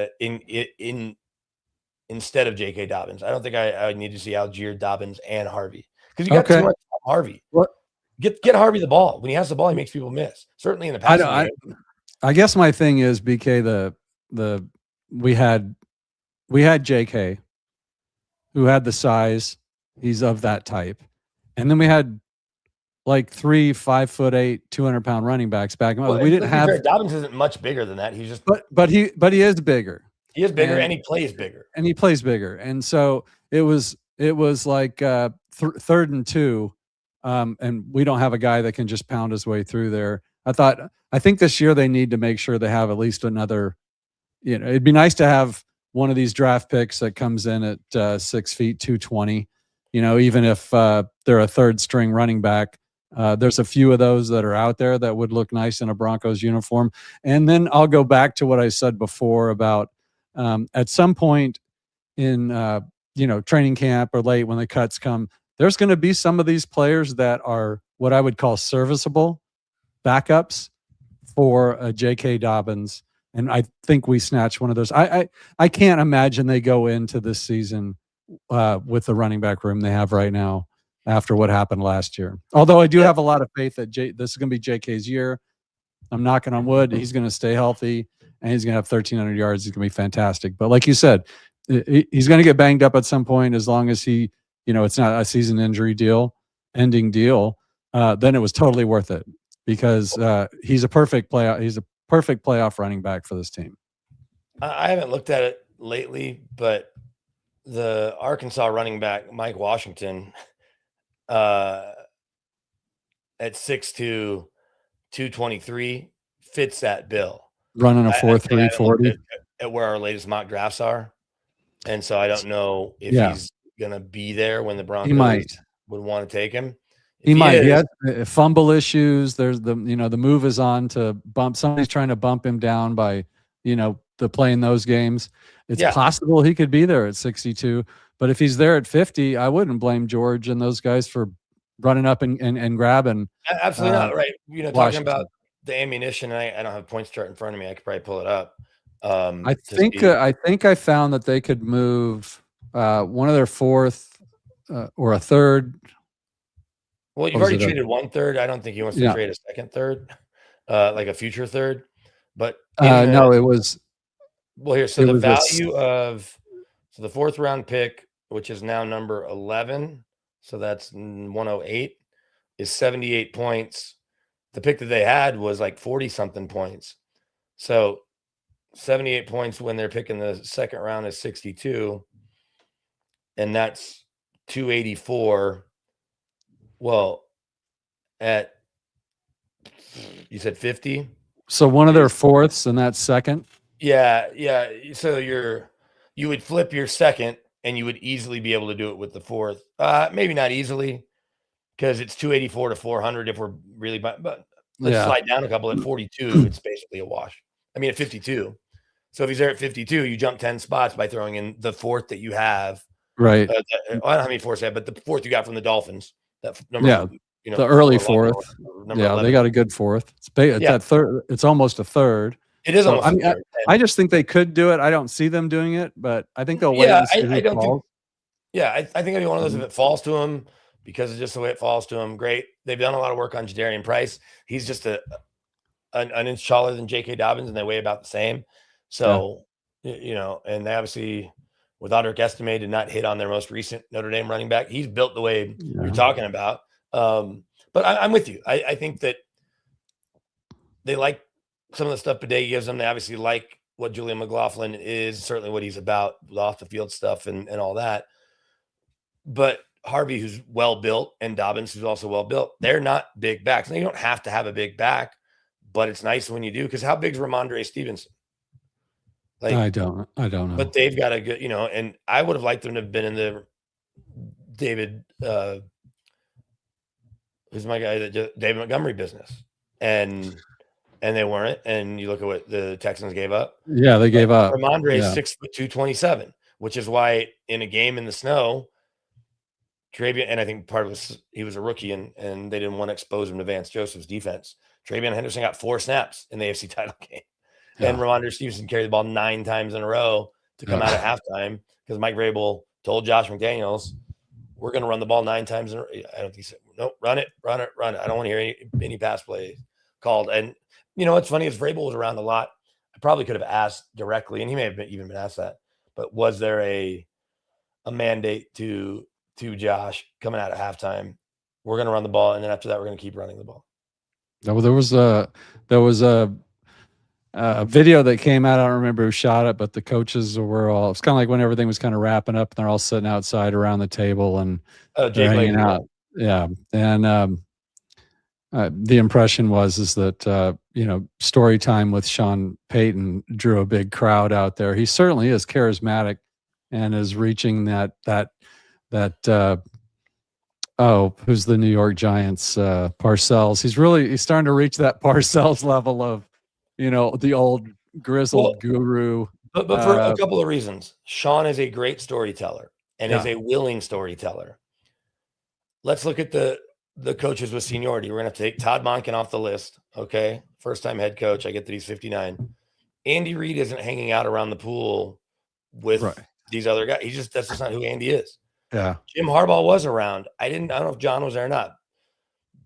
instead of J.K. Dobbins. I don't think I need to see Algier, Dobbins, and Harvey, because you got too much Harvey. What? Get Harvey the ball. When he has the ball, he makes people miss. Certainly in the passing game. I guess my thing is, BK, we had JK, who had the size. He's of that type. And then we had like 3 5'8", 200-pound running backs back. Well, We didn't let's be have, fair, Dobbins isn't much bigger than that. He's just but he is bigger. he is bigger and he plays bigger. And he plays bigger. And so it was like 3rd and 2. And we don't have a guy that can just pound his way through there. I think this year they need to make sure they have at least another, it'd be nice to have one of these draft picks that comes in at 6 feet, 220, even if they're a third string running back. There's a few of those that are out there that would look nice in a Broncos uniform. And then I'll go back to what I said before about at some point in training camp or late when the cuts come, there's going to be some of these players that are what I would call serviceable backups for J.K. Dobbins. And I think we snatched one of those. I can't imagine they go into this season with the running back room they have right now after what happened last year. Although I do have a lot of faith that this is going to be J.K.'s year. I'm knocking on wood. He's going to stay healthy, and he's going to have 1,300 yards. He's going to be fantastic. But like you said, he's going to get banged up at some point. As long as he, it's not a season injury ending deal, then it was totally worth it because he's a perfect playoff. He's a perfect playoff running back for this team. I haven't looked at it lately, but the Arkansas running back Mike Washington at 6'2", 223 fits that bill. Running a 4.3 40 at where our latest mock drafts are, and so I don't know if he's gonna be there when the Broncos would want to take him. He might. He had fumble issues. There's the move is on to bump. Somebody's trying to bump him down by the playing those games. It's possible he could be there at 62, but if he's there at 50, I wouldn't blame George and those guys for running up and grabbing. Absolutely not. Right. Talking about the ammunition, I don't have a points chart in front of me. I could probably pull it up. I think I found that they could move one of their 4th or a 3rd. Well, you've already traded 1/3. I don't think he wants to trade a 2nd third, like a future 3rd. But no, it was. Well, here, so the value of the 4th round pick, which is now number 11, so that's 108, is 78 points. The pick that they had was like 40 something points. So 78 points when they're picking the 2nd round is 62, and that's 284. Well, at you said 50. So one of their 4ths and that's 2nd. Yeah. So you would flip your 2nd, and you would easily be able to do it with the 4th. Maybe not easily, because it's 284 to 400 if we're really. But let's slide down a couple at 42. It's basically a wash. I mean, at 52. So if he's there at 52, you jump 10 spots by throwing in the 4th that you have. Right. I don't know how many 4ths have, but the 4th you got from the Dolphins. That number. The early 4th. 11. They got a good 4th. It's that 3rd. It's almost a 3rd. It is almost. I just think they could do it. I don't see them doing it, but I think they'll wait. And see I don't think. Yeah, I think it'd be one of those if it falls to them, because it's just the way it falls to them. Great. They've done a lot of work on Jadarian Price. He's just an inch taller than J.K. Dobbins, and they weigh about the same. So and they obviously, with Audric Estime, did not hit on their most recent Notre Dame running back. He's built the way you're talking about. But I'm with you. I think that they like some of the stuff Bidet gives them. They obviously like what Julian McLaughlin is, certainly what he's about, off the field stuff and all that. But Harvey, who's well built, and Dobbins, who's also well built, they're not big backs. And you don't have to have a big back, but it's nice when you do, because how big is Ramondre Stevenson? Like, I don't know. But they've got a good, and I would have liked them to have been in the David who's my guy that David Montgomery business, and they weren't. And you look at what the Texans gave up. Yeah, they gave up. Ramondre is 6'2", 227, which is why in a game in the snow, Travion, and I think part of this, he was a rookie, and they didn't want to expose him to Vance Joseph's defense. Travion Henderson got 4 snaps in the AFC title game, and Ramondre Stevenson carried the ball 9 times in a row to come out at halftime, because Mike Vrabel told Josh McDaniels, "We're going to run the ball 9 times in a row." I don't think he said, "Nope, run it. I don't want to hear any pass plays." called. And you know what's funny is Vrabel was around a lot. I probably could have asked directly, and he may have even been asked that. But was there a mandate to Josh coming out at halftime? We're going to run the ball, and then after that, we're going to keep running the ball. No, there was a video that came out. I don't remember who shot it, but the coaches were all. It's kind of like when everything was kind of wrapping up, and they're all sitting outside around the table and they're hanging out. Yeah, and the impression is that story time with Sean Payton drew a big crowd out there. He certainly is charismatic and is reaching that who's the New York Giants Parcells. He's starting to reach that Parcells level of the old grizzled guru. But for a couple of reasons. Sean is a great storyteller and is a willing storyteller. Let's look at the coaches with seniority. We're going to take Todd Monken off the list. Okay. First-time head coach. I get that he's 59. Andy Reid isn't hanging out around the pool with these other guys. That's just not who Andy is. Yeah. Jim Harbaugh was around. I don't know if John was there or not.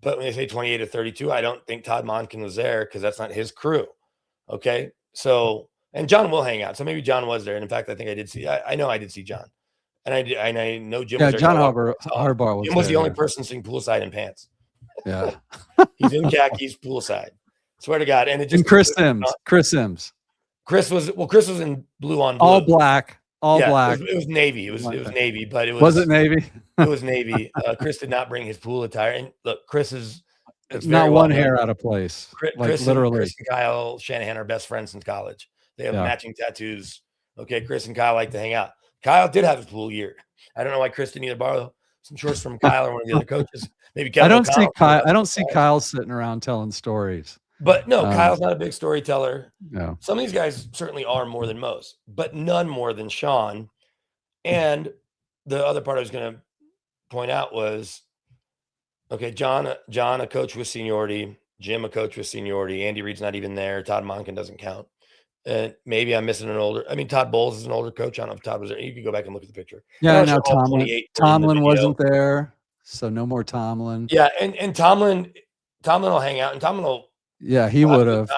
But when they say 28 to 32, I don't think Todd Monken was there because that's not his crew. Okay. So, and John will hang out. So maybe John was there. And in fact, I think I did see, I know I did see John. And I know Jim was there. John Harbaugh was Jim was the only person sitting poolside in pants. Yeah. He's in khakis poolside. Swear to God. And it just. And Chris Sims. Chris was in blue on blue. All black. Black. It was navy. It was navy, but it was. Was it navy? It was navy. Chris did not bring his pool attire. And look, Chris is. It's not one hair out of place. Chris literally. Chris and Kyle Shanahan are best friends since college. They have matching tattoos. Okay, Chris and Kyle like to hang out. Kyle did have his pool year. I don't know why Chris didn't either borrow some shorts from Kyle or one of the other coaches. Maybe Kevin I don't see Kyle sitting around telling stories. But no, Kyle's not a big storyteller. No. Some of these guys certainly are more than most, but none more than Sean. And the other part I was going to point out was, okay, John, a coach with seniority, Jim, a coach with seniority, Andy Reid's not even there. Todd Monken doesn't count. And maybe I'm missing Todd Bowles is an older coach. I don't know if Todd was there. You can go back and look at the picture. Yeah, now Tomlin wasn't there. So no more Tomlin. Yeah, and Tomlin will hang out, and Tomlin will. Yeah, he would have.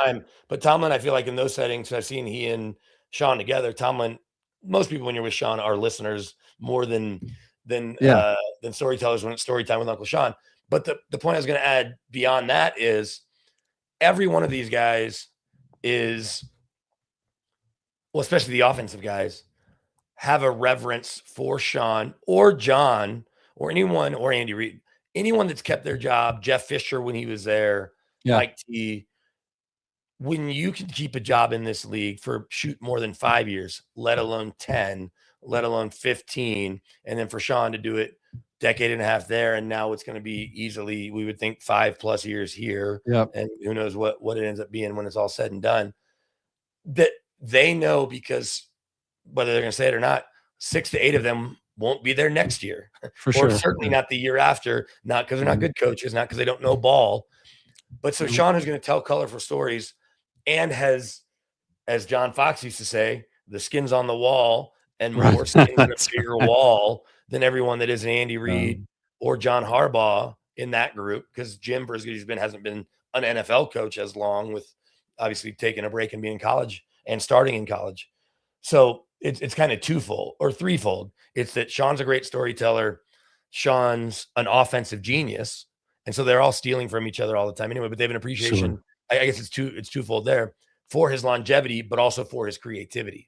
But Tomlin, I feel like in those settings, I've seen he and Sean together. Tomlin, most people when you're with Sean are listeners more than storytellers when it's story time with Uncle Sean. But the point I was going to add beyond that is every one of these guys is, well, especially the offensive guys, have a reverence for Sean or John or anyone or Andy Reid, anyone that's kept their job. Jeff Fisher when he was there. Mike T. When you can keep a job in this league for more than 5 years, let alone 10, let alone 15, and then for Sean to do it decade and a half there, and now it's going to be easily, we would think 5+ years here, and who knows what it ends up being when it's all said and done. That they know, because whether they're going to say it or not, 6 to 8 of them won't be there next year, for sure. Or certainly not the year after. Not because they're not good coaches, not because they don't know ball. But so Sean is going to tell colorful stories and has, as John Fox used to say, the skin's on the wall and more skins in a bigger wall than everyone that is an Andy Reid or John Harbaugh in that group. Because Jim, for as good as he's been, hasn't been an NFL coach as long, with obviously taking a break and being in college and starting in college. So it's kind of twofold or threefold. It's that Sean's a great storyteller. Sean's an offensive genius. And so they're all stealing from each other all the time anyway, but they have an appreciation. Sure. I guess it's twofold there, for his longevity, but also for his creativity.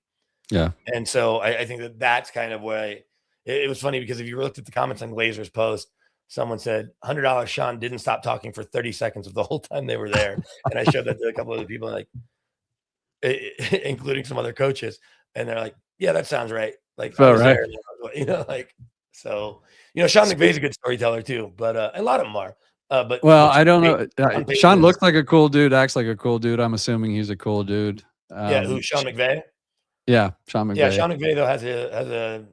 Yeah. And so I think that's kind of why it was funny, because if you looked at the comments on Glazer's post, someone said $100 Sean didn't stop talking for 30 seconds of the whole time they were there. And I showed that to a couple other people, like, including some other coaches. And they're like, yeah, that sounds right. Like, I was there, so, Sean McVay's a good storyteller too, but a lot of them are. But I don't know. Sean looks like a cool dude, acts like a cool dude. I'm assuming he's a cool dude. Who, Sean McVay? Yeah, Sean McVay. Yeah, Sean McVay though has a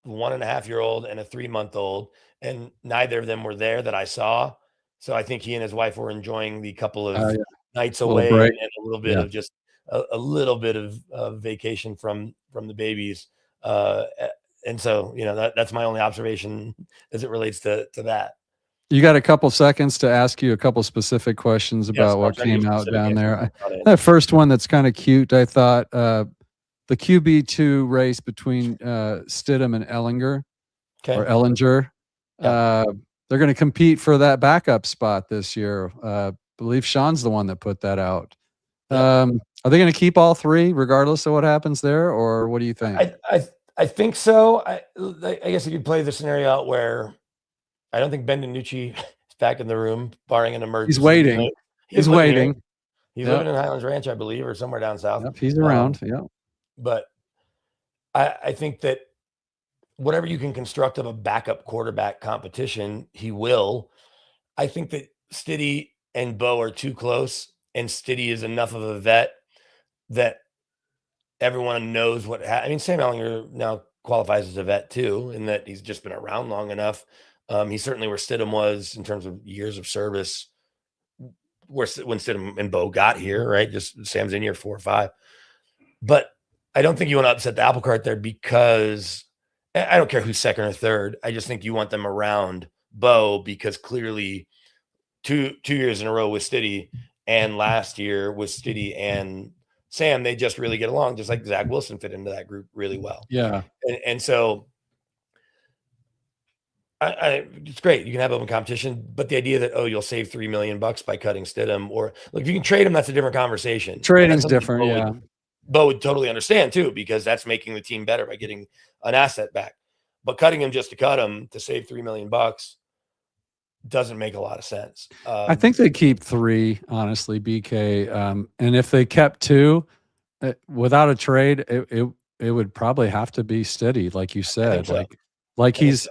1.5-year-old and a 3-month-old, and neither of them were there that I saw. So I think he and his wife were enjoying the couple of nights away and a little bit of just a little bit of vacation from the babies. And so that's my only observation as it relates to that. You got a couple seconds to ask you a couple specific questions Yes, about I'm what trying to came get out specific down answers. there. Not in. That first one that's kind of cute, I thought. The QB2 race between Stidham and Ellinger or Okay. Ellinger. Yeah. They're going to compete for that backup spot this year. I believe Sean's the one that put that out. Yeah. Are they going to keep all three regardless of what happens there, or what do you think? I think so. I guess you could play the scenario out where I don't think Ben DiNucci is back in the room, barring an emergency. He's waiting. He's living here. waiting. He's Yep. living in Highlands Ranch, I believe, or somewhere down south. Yep, he's around. Yeah. But I think that whatever you can construct of a backup quarterback competition, he will. I think that Stiddy and Bo are too close, and Stiddy is enough of a vet that everyone knows what. I mean, Sam Ellinger now qualifies as a vet too, in that he's just been around long enough. He's certainly where Stidham was in terms of years of service. When Stidham and Bo got here, right? Just Sam's in year 4 or 5. But I don't think you want to upset the apple cart there, because I don't care who's second or third. I just think you want them around Bo, because clearly two years in a row with Stiddy and last year with Stiddy and Sam, they just really get along, just like Zach Wilson fit into that group really well. Yeah. And so it's great. You can have open competition, but the idea that, you'll save $3 million by cutting Stidham, or look, if you can trade him, that's a different conversation. Trading's different. Yeah. Bo would totally understand too, because that's making the team better by getting an asset back. But cutting him just to cut him to save $3 million doesn't make a lot of sense. I think they keep 3, honestly, BK. And if they kept 2 without a trade, it would probably have to be steady, like you said. So. Like he's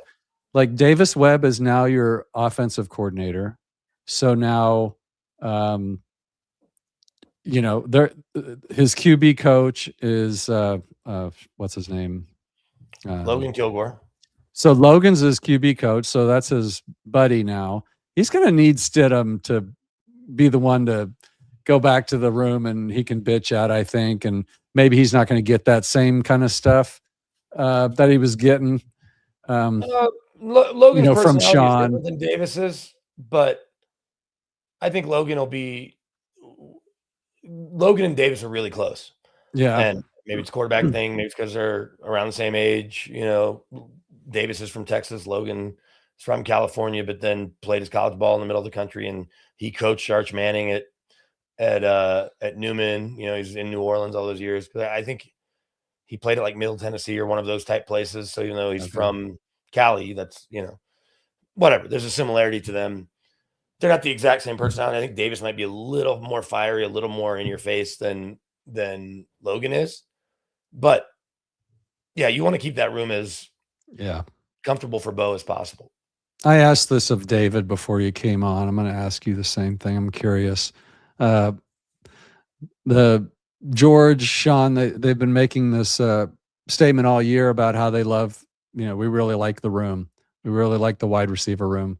like Davis Webb is now your offensive coordinator. So now, his QB coach is what's his name? Logan Kilgore. So Logan's his QB coach, so that's his buddy now. He's going to need Stidham to be the one to go back to the room and he can bitch at, I think, and maybe he's not going to get that same kind of stuff that he was getting. Logan's from personality is Sean different than Davis's, but I think Logan and Davis are really close. Yeah. And maybe it's a quarterback thing. Maybe it's because they're around the same age. Davis is from Texas. Logan is from California, but then played his college ball in the middle of the country. And he coached Arch Manning at Newman. He's in New Orleans all those years. I think he played at like Middle Tennessee or one of those type places. So, he's from Cali, that's, whatever. There's a similarity to them. They're not the exact same personality. I think Davis might be a little more fiery, a little more in your face than Logan is. But yeah, you want to keep that room as comfortable for Bo as possible. I asked this of David before you came on. I'm going to ask you the same thing. I'm curious. The George, Sean, they've been making this statement all year about how they love, we really like the room. We really like the wide receiver room.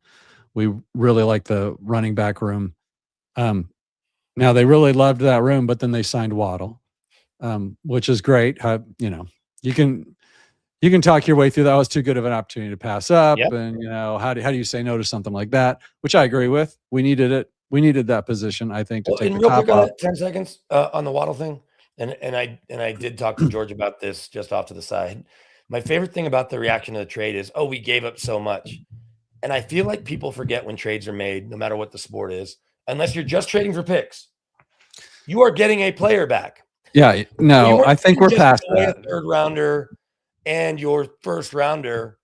We really like the running back room. Now they really loved that room, but then they signed Waddle, which is great. You can talk your way through that. Was too good of an opportunity to pass up. Yep. And how do you say no to something like that? Which I agree with. We needed it. We needed that position, I think, to take the top off. 10 seconds on the Waddle thing. And I did talk to George about this just off to the side. My favorite thing about the reaction to the trade is, we gave up so much. And I feel like people forget when trades are made, no matter what the sport is, unless you're just trading for picks, you are getting a player back. Yeah, no, I think we're past that. A third rounder and your first rounder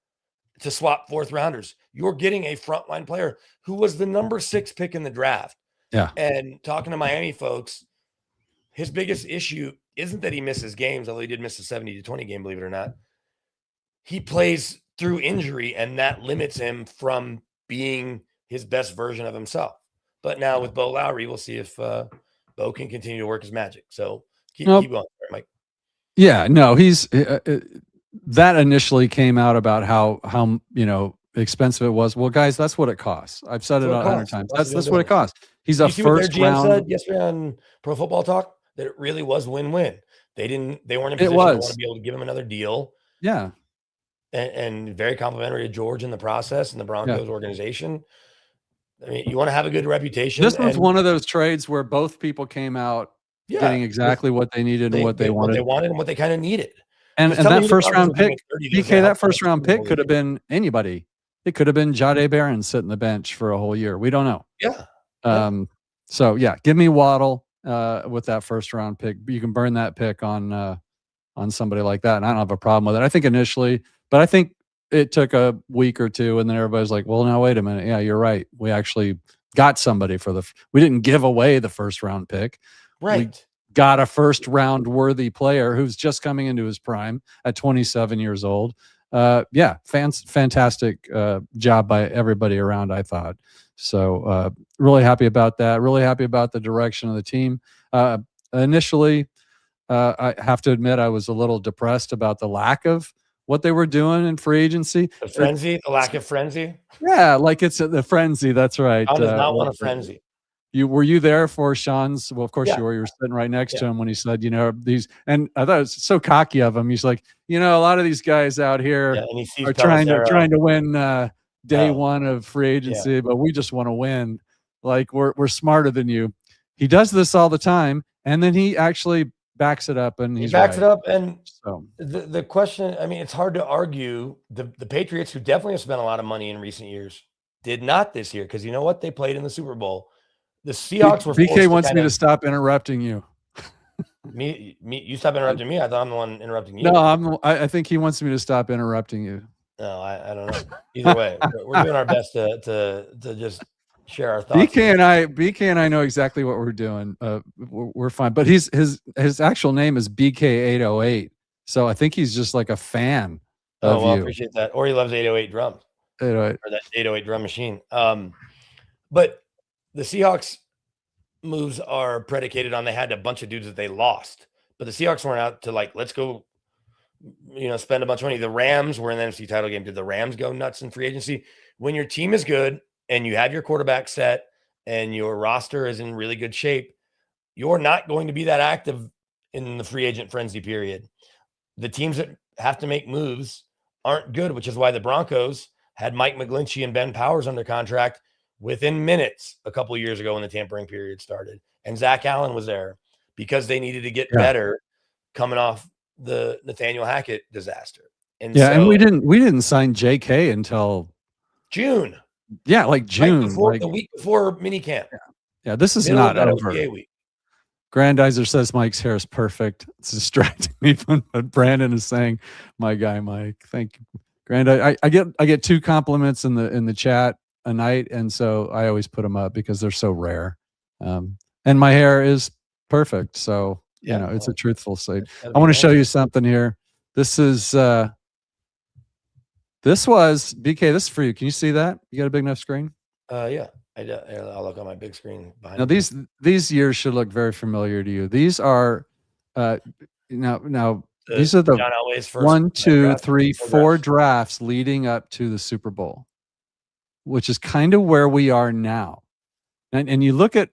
to swap fourth rounders. You're getting a frontline player who was the number 6 pick in the draft. Yeah. And talking to Miami folks, his biggest issue isn't that he misses games, although he did miss a 70-20 game, believe it or not. He plays through injury, and that limits him from being his best version of himself. But now with Bo Lowry, we'll see if Bo can continue to work his magic. So keep going, Mike. Yeah, no, he's that initially came out about how expensive it was. Well, guys, that's what it costs. I've said it 100 times. That's what it costs. He's a first round. Said yesterday on Pro Football Talk that it really was win-win. They weren't in position to want to be able to give him another deal. Yeah. And very complimentary to George in the process and the Broncos organization. I mean, you want to have a good reputation. This was one of those trades where both people came out getting exactly what they needed and what they wanted. And what they kind of needed. And that first round pick, BK, that first round pick could have been anybody. It could have been Jahdae Barron sitting the bench for a whole year. We don't know. Yeah. So yeah, give me Waddle with that first round pick. You can burn that pick on somebody like that, and I don't have a problem with it. I think initially, but I think it took a week or two, and then everybody's like, "Well, now wait a minute. Yeah, you're right. We actually got somebody we didn't give away the first round pick. Right. We got a first round worthy player who's just coming into his prime at 27 years old. Yeah, fantastic job by everybody around, I thought. So really happy about that. Really happy about the direction of the team. Initially, I have to admit I was a little depressed about the lack of what they were doing in free agency. The lack of frenzy. Yeah, like it's the frenzy. That's right. Sean does not want a frenzy. Were you there for Sean's? Well, of course Yeah. you were. You were sitting right next to him when he said, these, and I thought it was so cocky of him. He's like, a lot of these guys out here and he sees are trying to win day one of free agency, but we just want to win. Like we're smarter than you. He does this all the time, and then he actually backs it up, and he backs it up. And so the question, I mean, it's hard to argue. The Patriots, who definitely have spent a lot of money in recent years, did not this year because you know what? They played in the Super Bowl. The Seahawks were. BK wants me to stop interrupting you. You stop interrupting me. I thought I'm the one interrupting you. No, I think he wants me to stop interrupting you. No, I don't know. Either way, we're doing our best to just share our thoughts. BK and I know exactly what we're doing. We're fine. But his actual name is BK808. So I think he's just like a fan of you. I appreciate that. Or he loves 808 drums. 808. Or that 808 drum machine. But the Seahawks moves are predicated on they had a bunch of dudes that they lost. But the Seahawks weren't out to let's go, spend a bunch of money. The Rams were in the NFC title game. Did the Rams go nuts in free agency? When your team is good and you have your quarterback set and your roster is in really good shape, you're not going to be that active in the free agent frenzy period. The teams that have to make moves aren't good, which is why the Broncos had Mike McGlinchey and Ben Powers under contract within minutes a couple of years ago when the tampering period started. And Zach Allen was there because they needed to get better coming off the Nathaniel Hackett disaster. And and we didn't sign JK until June. Yeah, like June. The week before minicamp. Yeah, this is not over. Grandizer says Mike's hair is perfect. It's distracting me from what Brandon is saying. My guy, Mike. Thank you. Grandizer. I get 2 compliments in the chat a night, and so I always put them up because they're so rare. And my hair is perfect, so it's a truthful state. I want to show you something here. This was BK. This is for you. Can you see that? You got a big enough screen? Yeah. I'll look on my big screen behind now. me. These years should look very familiar to you. These are now these are the John Elway's first 1, 2, 3, 4 drafts leading up to the Super Bowl, which is kind of where we are now. And you look at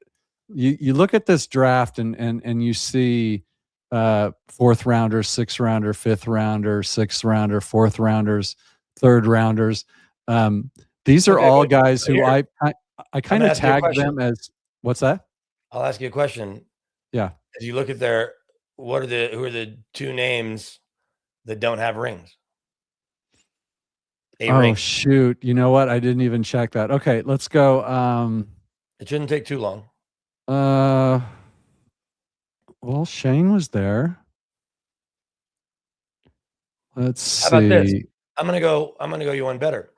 this draft and you see 4th rounders, 6th rounder, 5th rounder, 6th rounder, 4th rounders, 3rd rounders. These are all guys who I kind of tag them as what's that? I'll ask you a question. Yeah. As you look at who are the 2 names that don't have rings? Rings. Shoot. You know what? I didn't even check that. Okay, let's go. It shouldn't take too long. Well, Shane was there. Let's see. How about this? I'm gonna go you one better.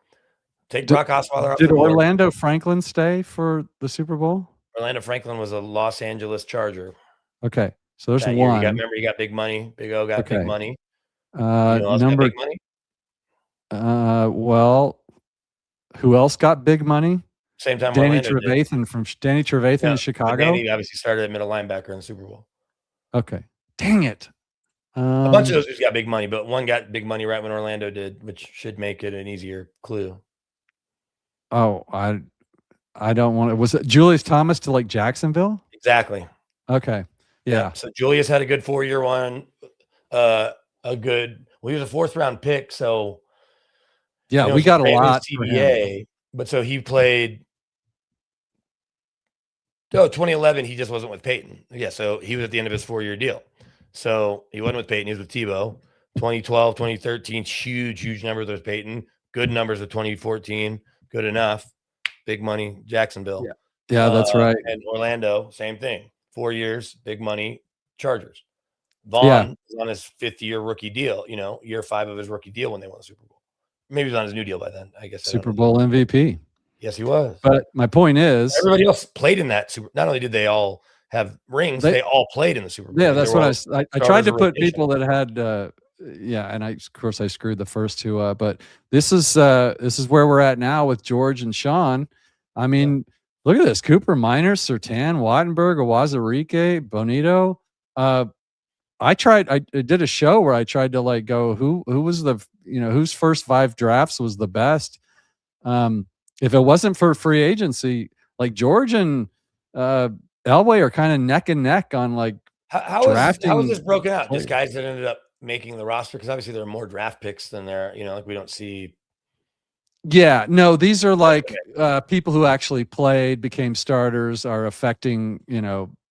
Take Brock Osweiler. Did Orlando Franklin stay for the Super Bowl? Orlando Franklin was a Los Angeles Charger. Okay, so there's one. You got big money. Big O got big money. Number big money. Well, who else got big money? Same time. Danny Trevathan in Chicago. Danny obviously started at middle linebacker in the Super Bowl. Okay, dang it. A bunch of those dudes got big money, but one got big money right when Orlando did, which should make it an easier clue. Oh, I don't want it. Was it Julius Thomas to Jacksonville? Exactly. Okay. Yeah. So Julius had a good 4-year one. He was a 4th round pick. So yeah, we got a lot. CBA, but so he played No, 2011, he just wasn't with Payton. Yeah, so he was at the end of his 4-year deal. So he wasn't with Payton. He was with Tebow. 2012, 2013, huge numbers with Payton. Good numbers with 2014. Good enough. Big money, Jacksonville. Yeah, that's right. And Orlando, same thing. 4 years, big money, Chargers. Vaughn was on his 5th-year rookie deal, year 5 of his rookie deal when they won the Super Bowl. Maybe he was on his new deal by then, I guess. Super Bowl MVP. Yes, he was. But my point is, everybody else played in that Super. Not only did they all have rings, they all played in the Super Bowl. Yeah, that's what I tried to put people that had and of course I screwed the first two but this is where we're at now with George and Sean. I mean, look at this: Cooper Minor, Surtain, Wattenberg, Awazarike, Bonito. I did a show where I tried to like go who was the whose first 5 drafts was the best. If it wasn't for free agency, like George and Elway are kind of neck and neck on like drafting. How is this broken out? Just guys that ended up making the roster, because obviously there are more draft picks than there. Like we don't see. Yeah, no, these are like people who actually played, became starters, are affecting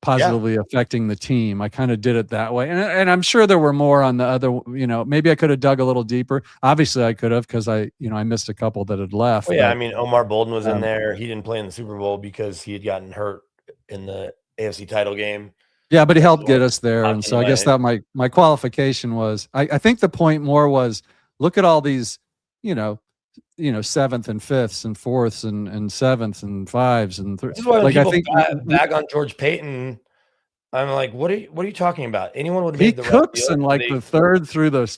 positively affecting the team. I kind of did it that way. And I'm sure there were more on the other, maybe I could have dug a little deeper. Obviously I could have, because I missed a couple that had left. Well, yeah, I mean, Omar Bolden was in there. He didn't play in the Super Bowl because he had gotten hurt in the AFC title game. Yeah, but he helped get us there. And so I guess that my qualification was, I think the point more was, look at all these, 7th and 5ths and 4ths and 7ths and 5s and 3rds. This is why like I think bag on George Payton. I'm like, what are you talking about? Anyone would have made the cooks in like the 3rd through the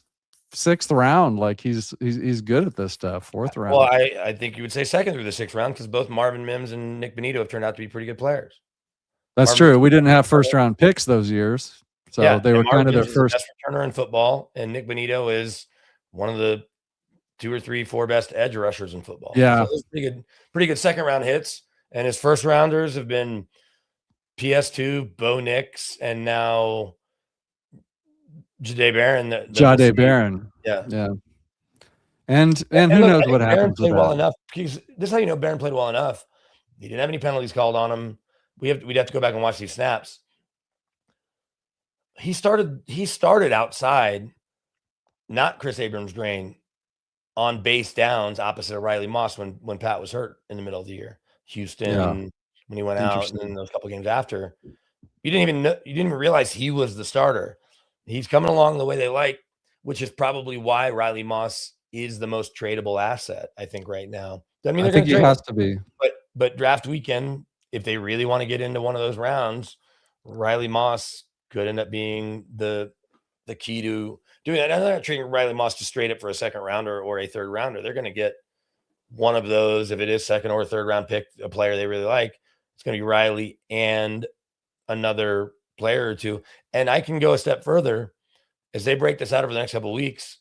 6th round. Like he's good at this stuff. 4th round. Well, I think you would say 2nd through the 6th round, because both Marvin Mims and Nick Bonito have turned out to be pretty good players. That's true. We didn't have 1st round picks those years, so they were kind of their first. Best returner in football, and Nick Bonito is one of the 2 or 3, 4 best edge rushers in football. Yeah, so pretty good 2nd round hits, and his 1st rounders have been PS2, Bo Nix, and now Jahdae Barron. Jahdae Barron. Yeah. And who knows what happens with that. Well enough. This is how you know Barron played well enough. He didn't have any penalties called on him. We'd have to go back and watch these snaps. He started outside, not Chris Abrams' drain, on base downs opposite of Riley Moss when Pat was hurt in the middle of the year. Houston, when he went out, and then those couple games after. You didn't even realize he was the starter. He's coming along the way they like, which is probably why Riley Moss is the most tradable asset, I think, right now. I mean, I think he has to be. But draft weekend, if they really want to get into one of those rounds, Riley Moss could end up being the key to doing that. And they're not treating Riley Moss just straight up for a 2nd rounder or a 3rd rounder. They're going to get one of those. If it is 2nd or 3rd round pick, a player they really like, it's going to be Riley and another player or two. And I can go a step further. As they break this out over the next couple of weeks,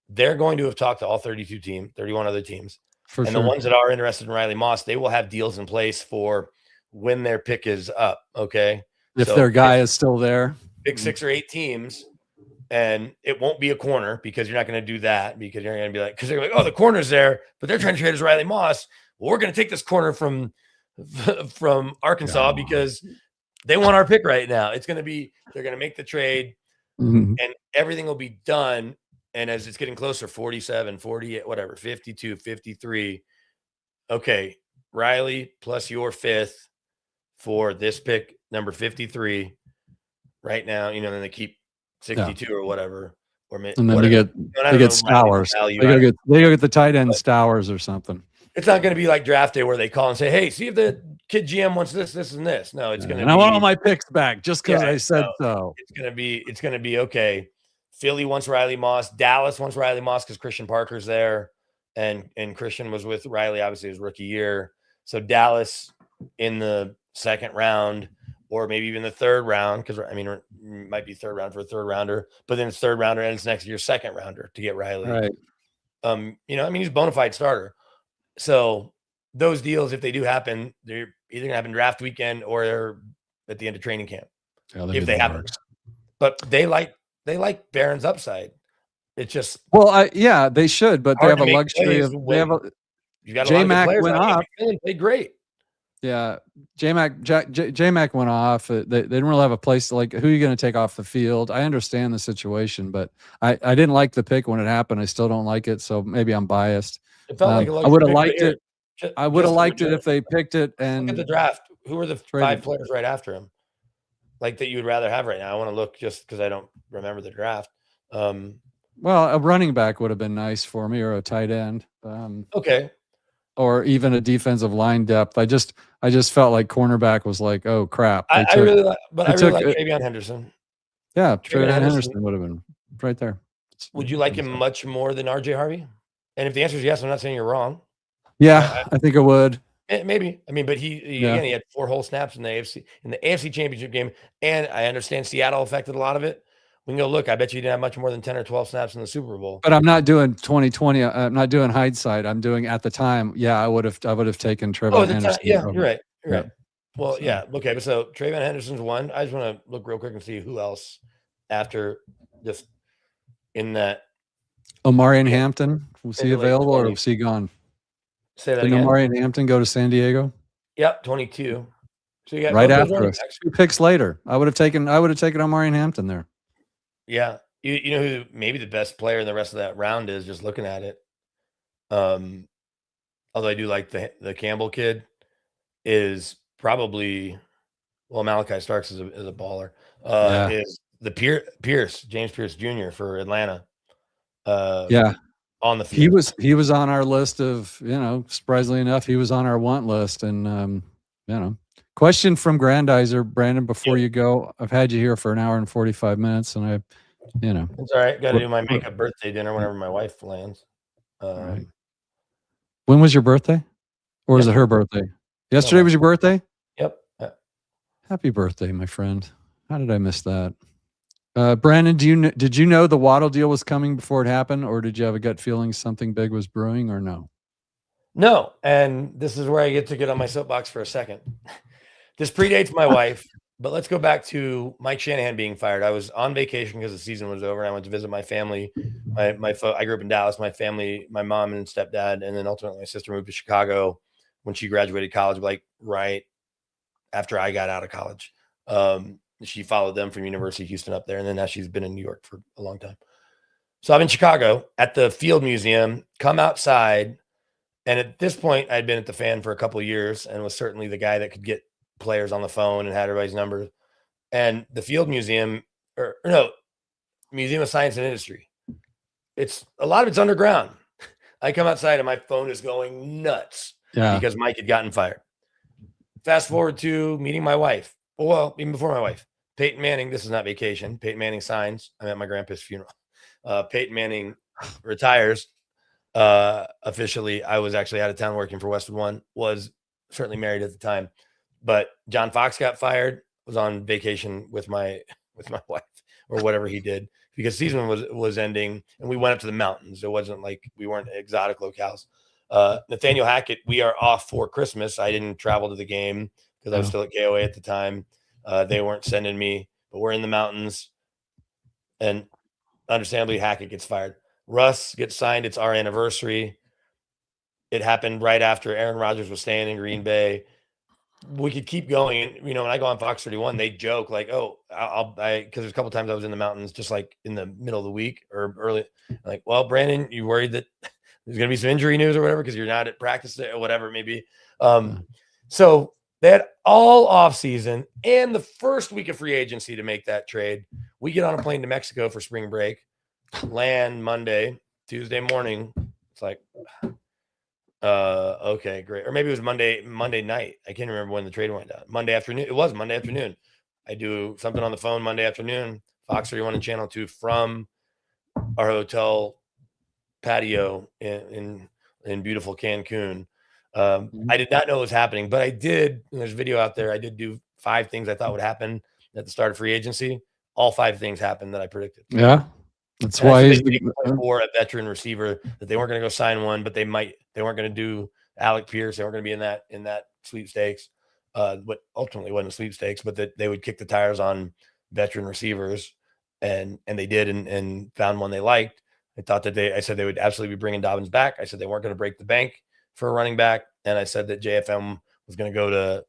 they're going to have talked to all 32 teams, 31 other teams. The ones that are interested in Riley Moss, they will have deals in place for when their pick is up. Okay. If their guy is still there. Pick 6 or 8 teams. And it won't be a corner, because you're not going to do that, because you're going to be like, because they're like, oh, the corner's there, but they're trying to trade us Riley Moss. Well, we're going to take this corner from Arkansas because they want our pick right now. It's going to be, they're going to make the trade and everything will be done. And as it's getting closer, 47, 48, whatever, 52, 53. Okay, Riley plus your 5th for this pick, number 53 right now, then they keep 62 or whatever. And then they get Stowers. They go get the tight end Stowers or something. It's not going to be like draft day where they call and say, hey, see if the kid GM wants this, and this. No, it's going to be. And I want all my picks back just because I said so. It's going to be okay. Philly wants Riley Moss. Dallas wants Riley Moss because Christian Parker's there. And Christian was with Riley, obviously, his rookie year. So Dallas in the 2nd round, or maybe even the 3rd round, because I mean, it might be 3rd round for a 3rd rounder, but then it's 3rd rounder and it's next year's 2nd rounder to get Riley. Right. I mean, he's a bona fide starter. So those deals, if they do happen, they're either going to happen draft weekend or at the end of training camp, if they happen. But they like Barron's upside. It's just they should, but they have a luxury of you got J-Mac went off. Played great. Yeah, J-Mac went off. They didn't really have a place to, like, who are you going to take off the field? I understand the situation, but I didn't like the pick when it happened. I still don't like it, so maybe I'm biased. It felt like a I would have luxury pick, but liked here, it. I would have liked it if they picked it look at and the draft. Who are the traded. 5 players right after him? Like that you would rather have right now? I want to look just because I don't remember the draft. Well, a running back would have been nice for me, or a tight end. Okay. Or even a defensive line depth. I just felt like cornerback was like, oh crap. I really like it. Travion Henderson. Yeah, Travion Travion Henderson would have been right there. Would you like him much more than RJ Harvey? And if the answer is yes, I'm not saying you're wrong. Yeah, I think it would. Maybe. I mean, but again, he had 4 whole snaps in the AFC Championship game, and I understand Seattle affected a lot of it. We can go look. I bet you didn't have much more than 10 or 12 snaps in the Super Bowl. But I'm not doing 2020. I'm not doing hindsight. I'm doing at the time. Yeah, I would have taken Travion Henderson. Yeah, you're right. You're right. Well, yeah. Okay, but so Travion Henderson's one. I just want to look real quick and see who else after just in that. Omarion Hampton, was he available or was he gone? Say that Did again. Omarion Hampton go to San Diego? Yep, 22. So you got right after us. 2 picks later. I would have taken Omarion Hampton there. Yeah. You know who maybe the best player in the rest of that round is, just looking at it. Although I do like the Campbell kid, is probably, well, Malachi Starks is a baller. Is the James Pierce Jr. for Atlanta. On the field. He was on our list of, surprisingly enough, he was on our want list. And question from Grandizer, Brandon, before you go. I've had you here for an hour and 45 minutes, and it's all right. Got to do my makeup birthday dinner whenever my wife lands. Right. When was your birthday? Or was it her birthday? Yesterday was your birthday? Yep. Happy birthday, my friend. How did I miss that? Brandon, did you know the Waddle deal was coming before it happened, or did you have a gut feeling something big was brewing, or no? No, and this is where I get on my soapbox for a second. This predates my wife, but let's go back to Mike Shanahan being fired. I was on vacation because the season was over, and I went to visit my family. I grew up in Dallas. My family, my mom and stepdad, and then ultimately my sister moved to Chicago when she graduated college, like right after I got out of college. She followed them from University of Houston up there, and then now she's been in New York for a long time. So I'm in Chicago at the Field Museum, come outside, and at this point, I'd been at the Fan for a couple of years and was certainly the guy that could get players on the phone and had everybody's numbers. And the Field Museum, Museum of Science and Industry, a lot of it's underground. I come outside and my phone is going nuts because Mike had gotten fired. Fast forward to meeting my wife. Well, even before my wife, Peyton Manning. This is not vacation. Peyton Manning signs. I'm at my grandpa's funeral. Peyton Manning retires officially. I was actually out of town working for Westwood One. Was certainly married at the time, but John Fox got fired. Was on vacation with my wife or whatever he did, because season was ending and we went up to the mountains. It wasn't like we weren't exotic locales. Nathaniel Hackett, we are off for Christmas. I didn't travel to the game because I was still at KOA at the time. They weren't sending me, but we're in the mountains, and understandably Hackett gets fired. Russ gets signed. It's our anniversary. It happened right after Aaron Rodgers was staying in Green Bay. We could keep going. When I go on Fox 31, they joke like, "Oh, because there's a couple times I was in the mountains, just like in the middle of the week or early. Like, well, Brandon, you worried that there's going to be some injury news or whatever because you're not at practice or whatever it may be." So they had all offseason and the first week of free agency to make that trade. We get on a plane to Mexico for spring break, land Monday, Tuesday morning. It's like, okay, great. Or maybe it was Monday night. I can't remember when the trade went down. Monday afternoon. It was Monday afternoon. I do something on the phone Monday afternoon, Fox 31 and Channel 2 from our hotel patio in beautiful Cancun. I did not know it was happening, but I did. There's a video out there. I did do 5 things I thought would happen at the start of free agency. All 5 things happened that I predicted. Yeah. That's why he's for a veteran receiver, that they weren't going to go sign one, but they weren't going to do Alec Pierce. They weren't going to be in that sweepstakes. But ultimately wasn't a sweepstakes, but that they would kick the tires on veteran receivers, and they did, and found one they liked. I thought that I said they would absolutely be bringing Dobbins back. I said they weren't going to break the bank for a running back, and I said that JFM was going to go to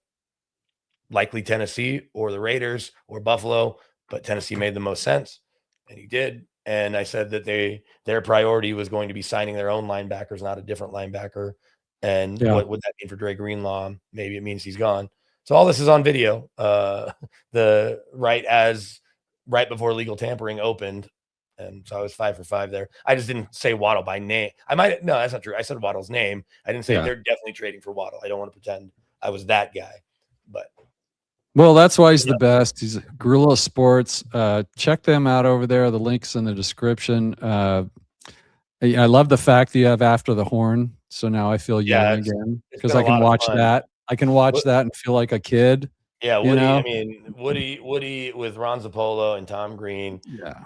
likely Tennessee or the Raiders or Buffalo, but Tennessee made the most sense, and he did. And I said that their priority was going to be signing their own linebackers, not a different linebacker. And what would that mean for Dre Greenlaw? Maybe it means he's gone. So all this is on video. Right before legal tampering opened. And so I was 5 for 5 there. I just didn't say Waddle by name. No, that's not true. I said Waddle's name. I didn't say they're definitely trading for Waddle. I don't want to pretend I was that guy. But well, that's why he's the best. He's Guerillasports. Check them out over there. The link's in the description. I love the fact that you have After the Horn. So now I feel young again because I can watch that. I can watch that and feel like a kid. Yeah, Woody. I mean, Woody with Ron Zappolo and Tom Green. Yeah,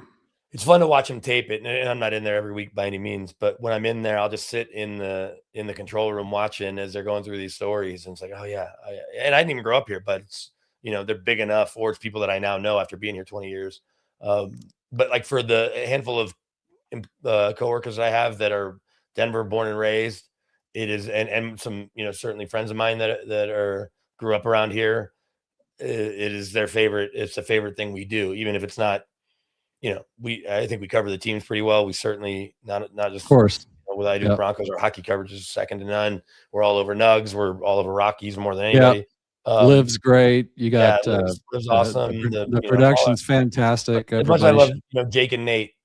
it's fun to watch him tape it. And I'm not in there every week by any means, but when I'm in there, I'll just sit in the control room watching as they're going through these stories. And it's like, oh yeah, and I didn't even grow up here, but it's, they're big enough, or it's people that I now know after being here 20 years. But like for the handful of coworkers I have that are Denver born and raised, it is, and some, certainly friends of mine that grew up around here. It is their favorite. It's a favorite thing we do, even if it's not, I think we cover the teams pretty well. We certainly not just, of course, what I do Broncos, our hockey coverage is second to none. We're all over Nugs. We're all over Rockies more than anybody. Live's great. You got Live's awesome. The production's fantastic. As much as I love Jake and Nate,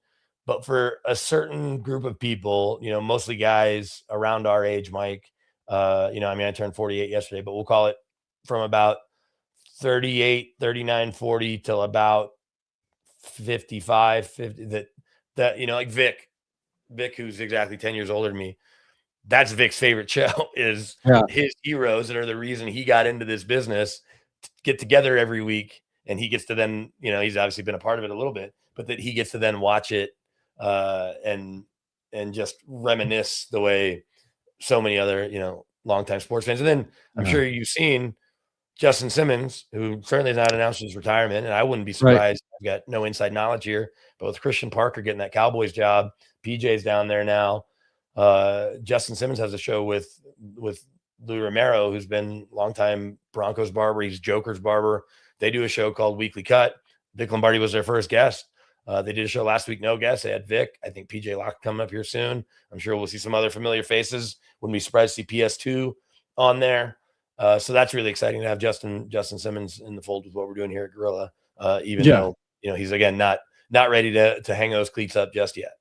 but for a certain group of people, mostly guys around our age, Mike, I turned 48 yesterday, but we'll call it from about 38, 39, 40 till about 55, 50, that like Vic, who's exactly 10 years older than me. That's Vic's favorite show is his heroes that are the reason he got into this business, get together every week. And he gets to then, he's obviously been a part of it a little bit, but that he gets to then watch it and just reminisce the way so many other, longtime sports fans. And then I'm sure you've seen Justin Simmons, who certainly has not announced his retirement, and I wouldn't be surprised. I've got no inside knowledge here, but with Christian Parker getting that Cowboys job, PJ's down there now. Justin Simmons has a show with Lou Romero, who's been longtime Broncos barber. He's Joker's barber. They do a show called Weekly Cut. Vic Lombardi was their first guest. They did a show last week, no guest. They had Vic. I think PJ Locke coming up here soon. I'm sure we'll see some other familiar faces. Wouldn't be surprised to see PS2 on there. So that's really exciting to have Justin Simmons in the fold with what we're doing here at Gorilla. Even though he's again not ready to hang those cleats up just yet.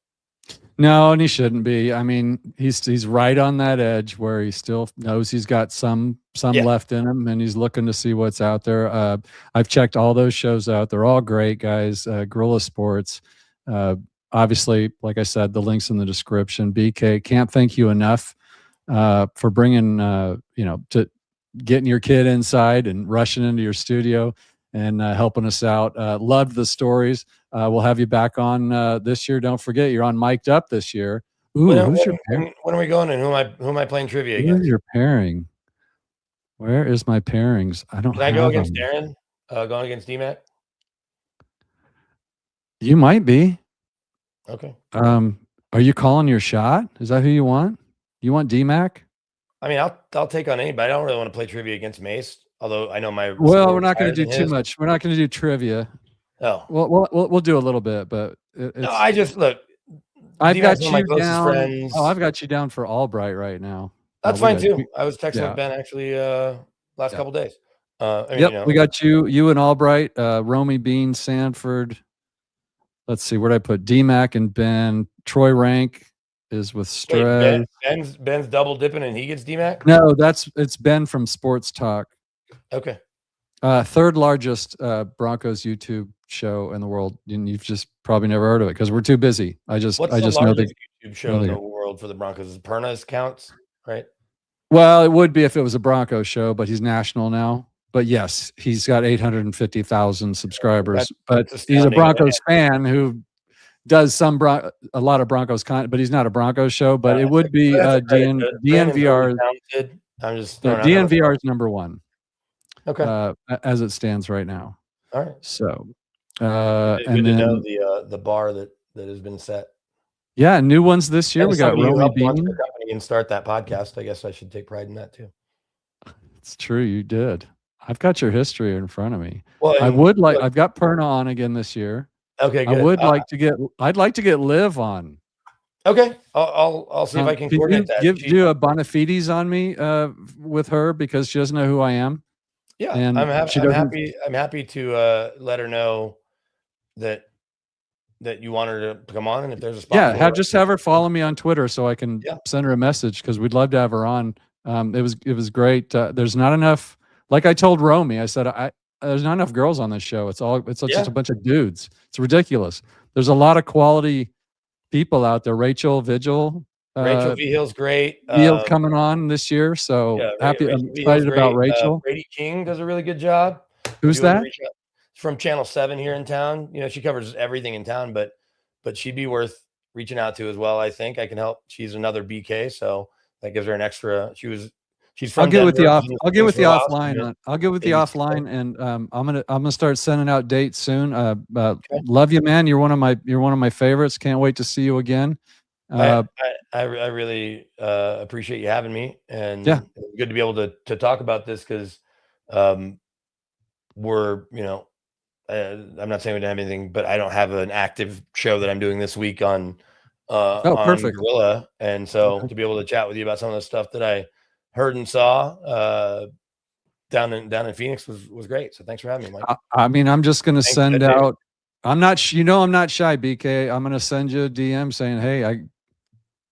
No, and he shouldn't be. I mean, he's right on that edge where he still knows he's got some left in him, and he's looking to see what's out there. I've checked all those shows out; they're all great, guys. Guerillasports, obviously, like I said, the links in the description. BK, can't thank you enough for bringing to getting your kid inside and rushing into your studio and helping us out. Loved the stories. We'll have you back on this year. Don't forget, you're on Mic'd Up this year. Ooh, when are we going, and who am I playing trivia against? Who's your pairing? Where is my pairings? I don't. Can I go against Darren? Going against DMAC? You might be. Okay. Are you calling your shot? Is that who you want? You want DMAC? I mean, I'll take on anybody. I don't really want to play trivia against Mace, although I know my. Well, we're not going to do too much. We're not going to do trivia. Oh, we'll do a little bit, but no, I just look. I've got you down. Friends. Oh, I've got you down for Albright right now. That's fine too. I was texting with Ben actually last couple days. We got you and Albright, Romy Bean, Sanford. Let's see, where did I put DMAC and Ben? Troy Rank is with Stray. Ben's double dipping and he gets DMAC? No, it's Ben from Sports Talk. Okay. Third largest Broncos YouTube show in the world. You've just probably never heard of it because we're too busy. I just know the YouTube show in the world for the Broncos. Perna's counts, right? Well, it would be if it was a Broncos show, but he's national now. But yes, he's got 850,000 subscribers. But he's a Broncos fan who does a lot of Broncos content, but he's not a Broncos show. But it would be DNVR. I'm just DNVR is number one. Okay. As it stands right now. All right. So, and then know the bar that has been set. Yeah, new ones this year. We got Romy Bean the company and start that podcast. I guess I should take pride in that too. It's true. You did. I've got your history in front of me. Well, I and would like. look, I've got Perna on again this year. okay, I good. would like to get. I'd like to get Liv on. Okay, I'll see if I can Can you coordinate that. do a Bonafides on me with her because she doesn't know who I am? Yeah, And she I'm doesn't. happy. I'm happy to let her know that you want her to come on, and if there's a spot, Yeah, for her, just have her follow me on Twitter so I can Yeah. send her a message because we'd love to have her on. It was great. There's not enough. Like I told Romy, I said there's not enough girls on this show. It's just Yeah. a bunch of dudes. It's ridiculous. There's a lot of quality people out there. Rachel Vigil. Rachel V Hill's great. Neil's coming on this year, so Yeah, happy. Rachel I'm V Hill's excited about great. Rachel. Brady King does a really good job. Who's If you wanna that? reach out- From Channel 7 here in town. You know, she covers everything in town, but she'd be worth reaching out to as well. I think I can help. She's another BK, so that gives her an extra. She's from I'll get with the Denver. off. She's been I'll get with the for a while, so offline. I'll get with the maybe offline, and I'm gonna start sending out dates soon. Love you, man. You're one of my favorites. Can't wait to see you again. I really appreciate you having me, and Yeah. it's good to be able to talk about this because we're, you know, I'm not saying we don't have anything, but I don't have an active show that I'm doing this week on perfect. Gorilla, and so Okay. to be able to chat with you about some of the stuff that I heard and saw down in Phoenix was great. So thanks for having me, Mike. I mean, I'm just gonna Thanks, send Dave. out. I'm not. I'm not shy, BK. I'm gonna send you a DM saying, "Hey,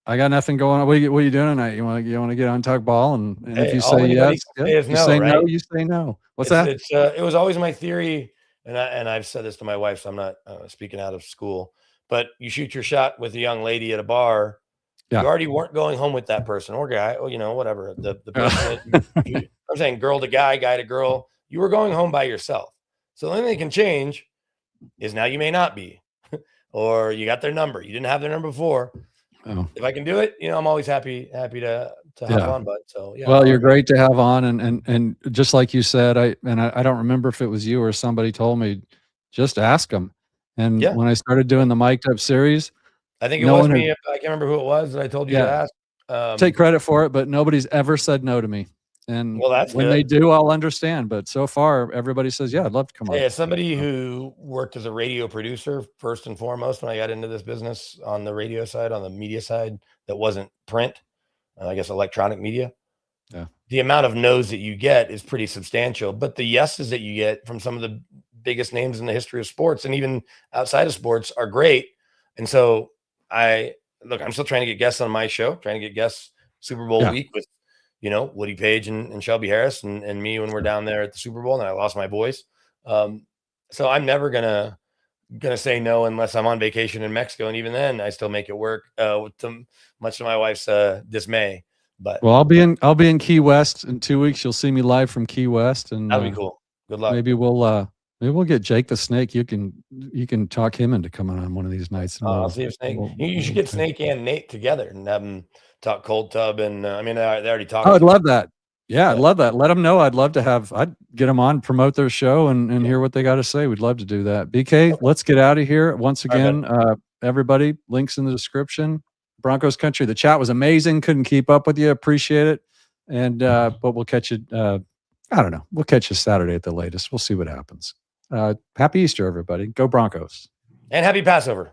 I got nothing going on. What are you doing tonight? You want to get on talk ball?" And Hey, if you all say anybody yes, can say is you no, say right? no. You say no. What's that? It was always my theory, and I've said this to my wife, so I'm not speaking out of school. But you shoot your shot with a young lady at a bar. Yeah. You already weren't going home with that person or guy, or, you know, whatever. The person that I'm saying girl to guy, guy to girl, you were going home by yourself. So the only thing that can change is now you may not be, or you got their number. You didn't have their number before. Oh. If I can do it, you know, I'm always happy to hop on, bud. So yeah. Well, you're great to have on, and just like you said, I don't remember if it was you or somebody told me, just ask them. And Yeah. when I started doing the mic'd up series, I think it no was one me. I can't remember who it was that I told you to ask. take credit for it, but nobody's ever said no to me. And Well, that's when good. they do, I'll understand. But so far, everybody says, "Yeah, I'd love to come on." Hey, as somebody who worked as a radio producer, first and foremost, when I got into this business on the radio side, on the media side, that wasn't print, I guess electronic media. Yeah. The amount of no's that you get is pretty substantial, but the yeses that you get from some of the biggest names in the history of sports and even outside of sports are great. And so I'm still trying to get guests on my show, trying to get guests Super Bowl week with, you know, Woody Page and Shelby Harris and me when we're down there at the Super Bowl and I lost my voice. So I'm never gonna say no unless I'm on vacation in Mexico, and even then I still make it work, much to my wife's dismay. But well, I'll be in Key West in 2 weeks. You'll see me live from Key West, and that'll be cool. Good luck. Maybe we'll get Jake the Snake. You can talk him into coming on one of these nights. I'll see if Snake. You should get Snake and Nate together and have them talk cold tub. And I mean, they already talked. Oh, I'd love that. Yeah, I'd love that. Let them know. I'd get them on, promote their show, and hear what they got to say. We'd love to do that. BK, let's get out of here. Once again, everybody, links in the description. Broncos Country. The chat was amazing. Couldn't keep up with you. Appreciate it. And but we'll catch you. I don't know. We'll catch you Saturday at the latest. We'll see what happens. Happy Easter, everybody. Go Broncos. And happy Passover.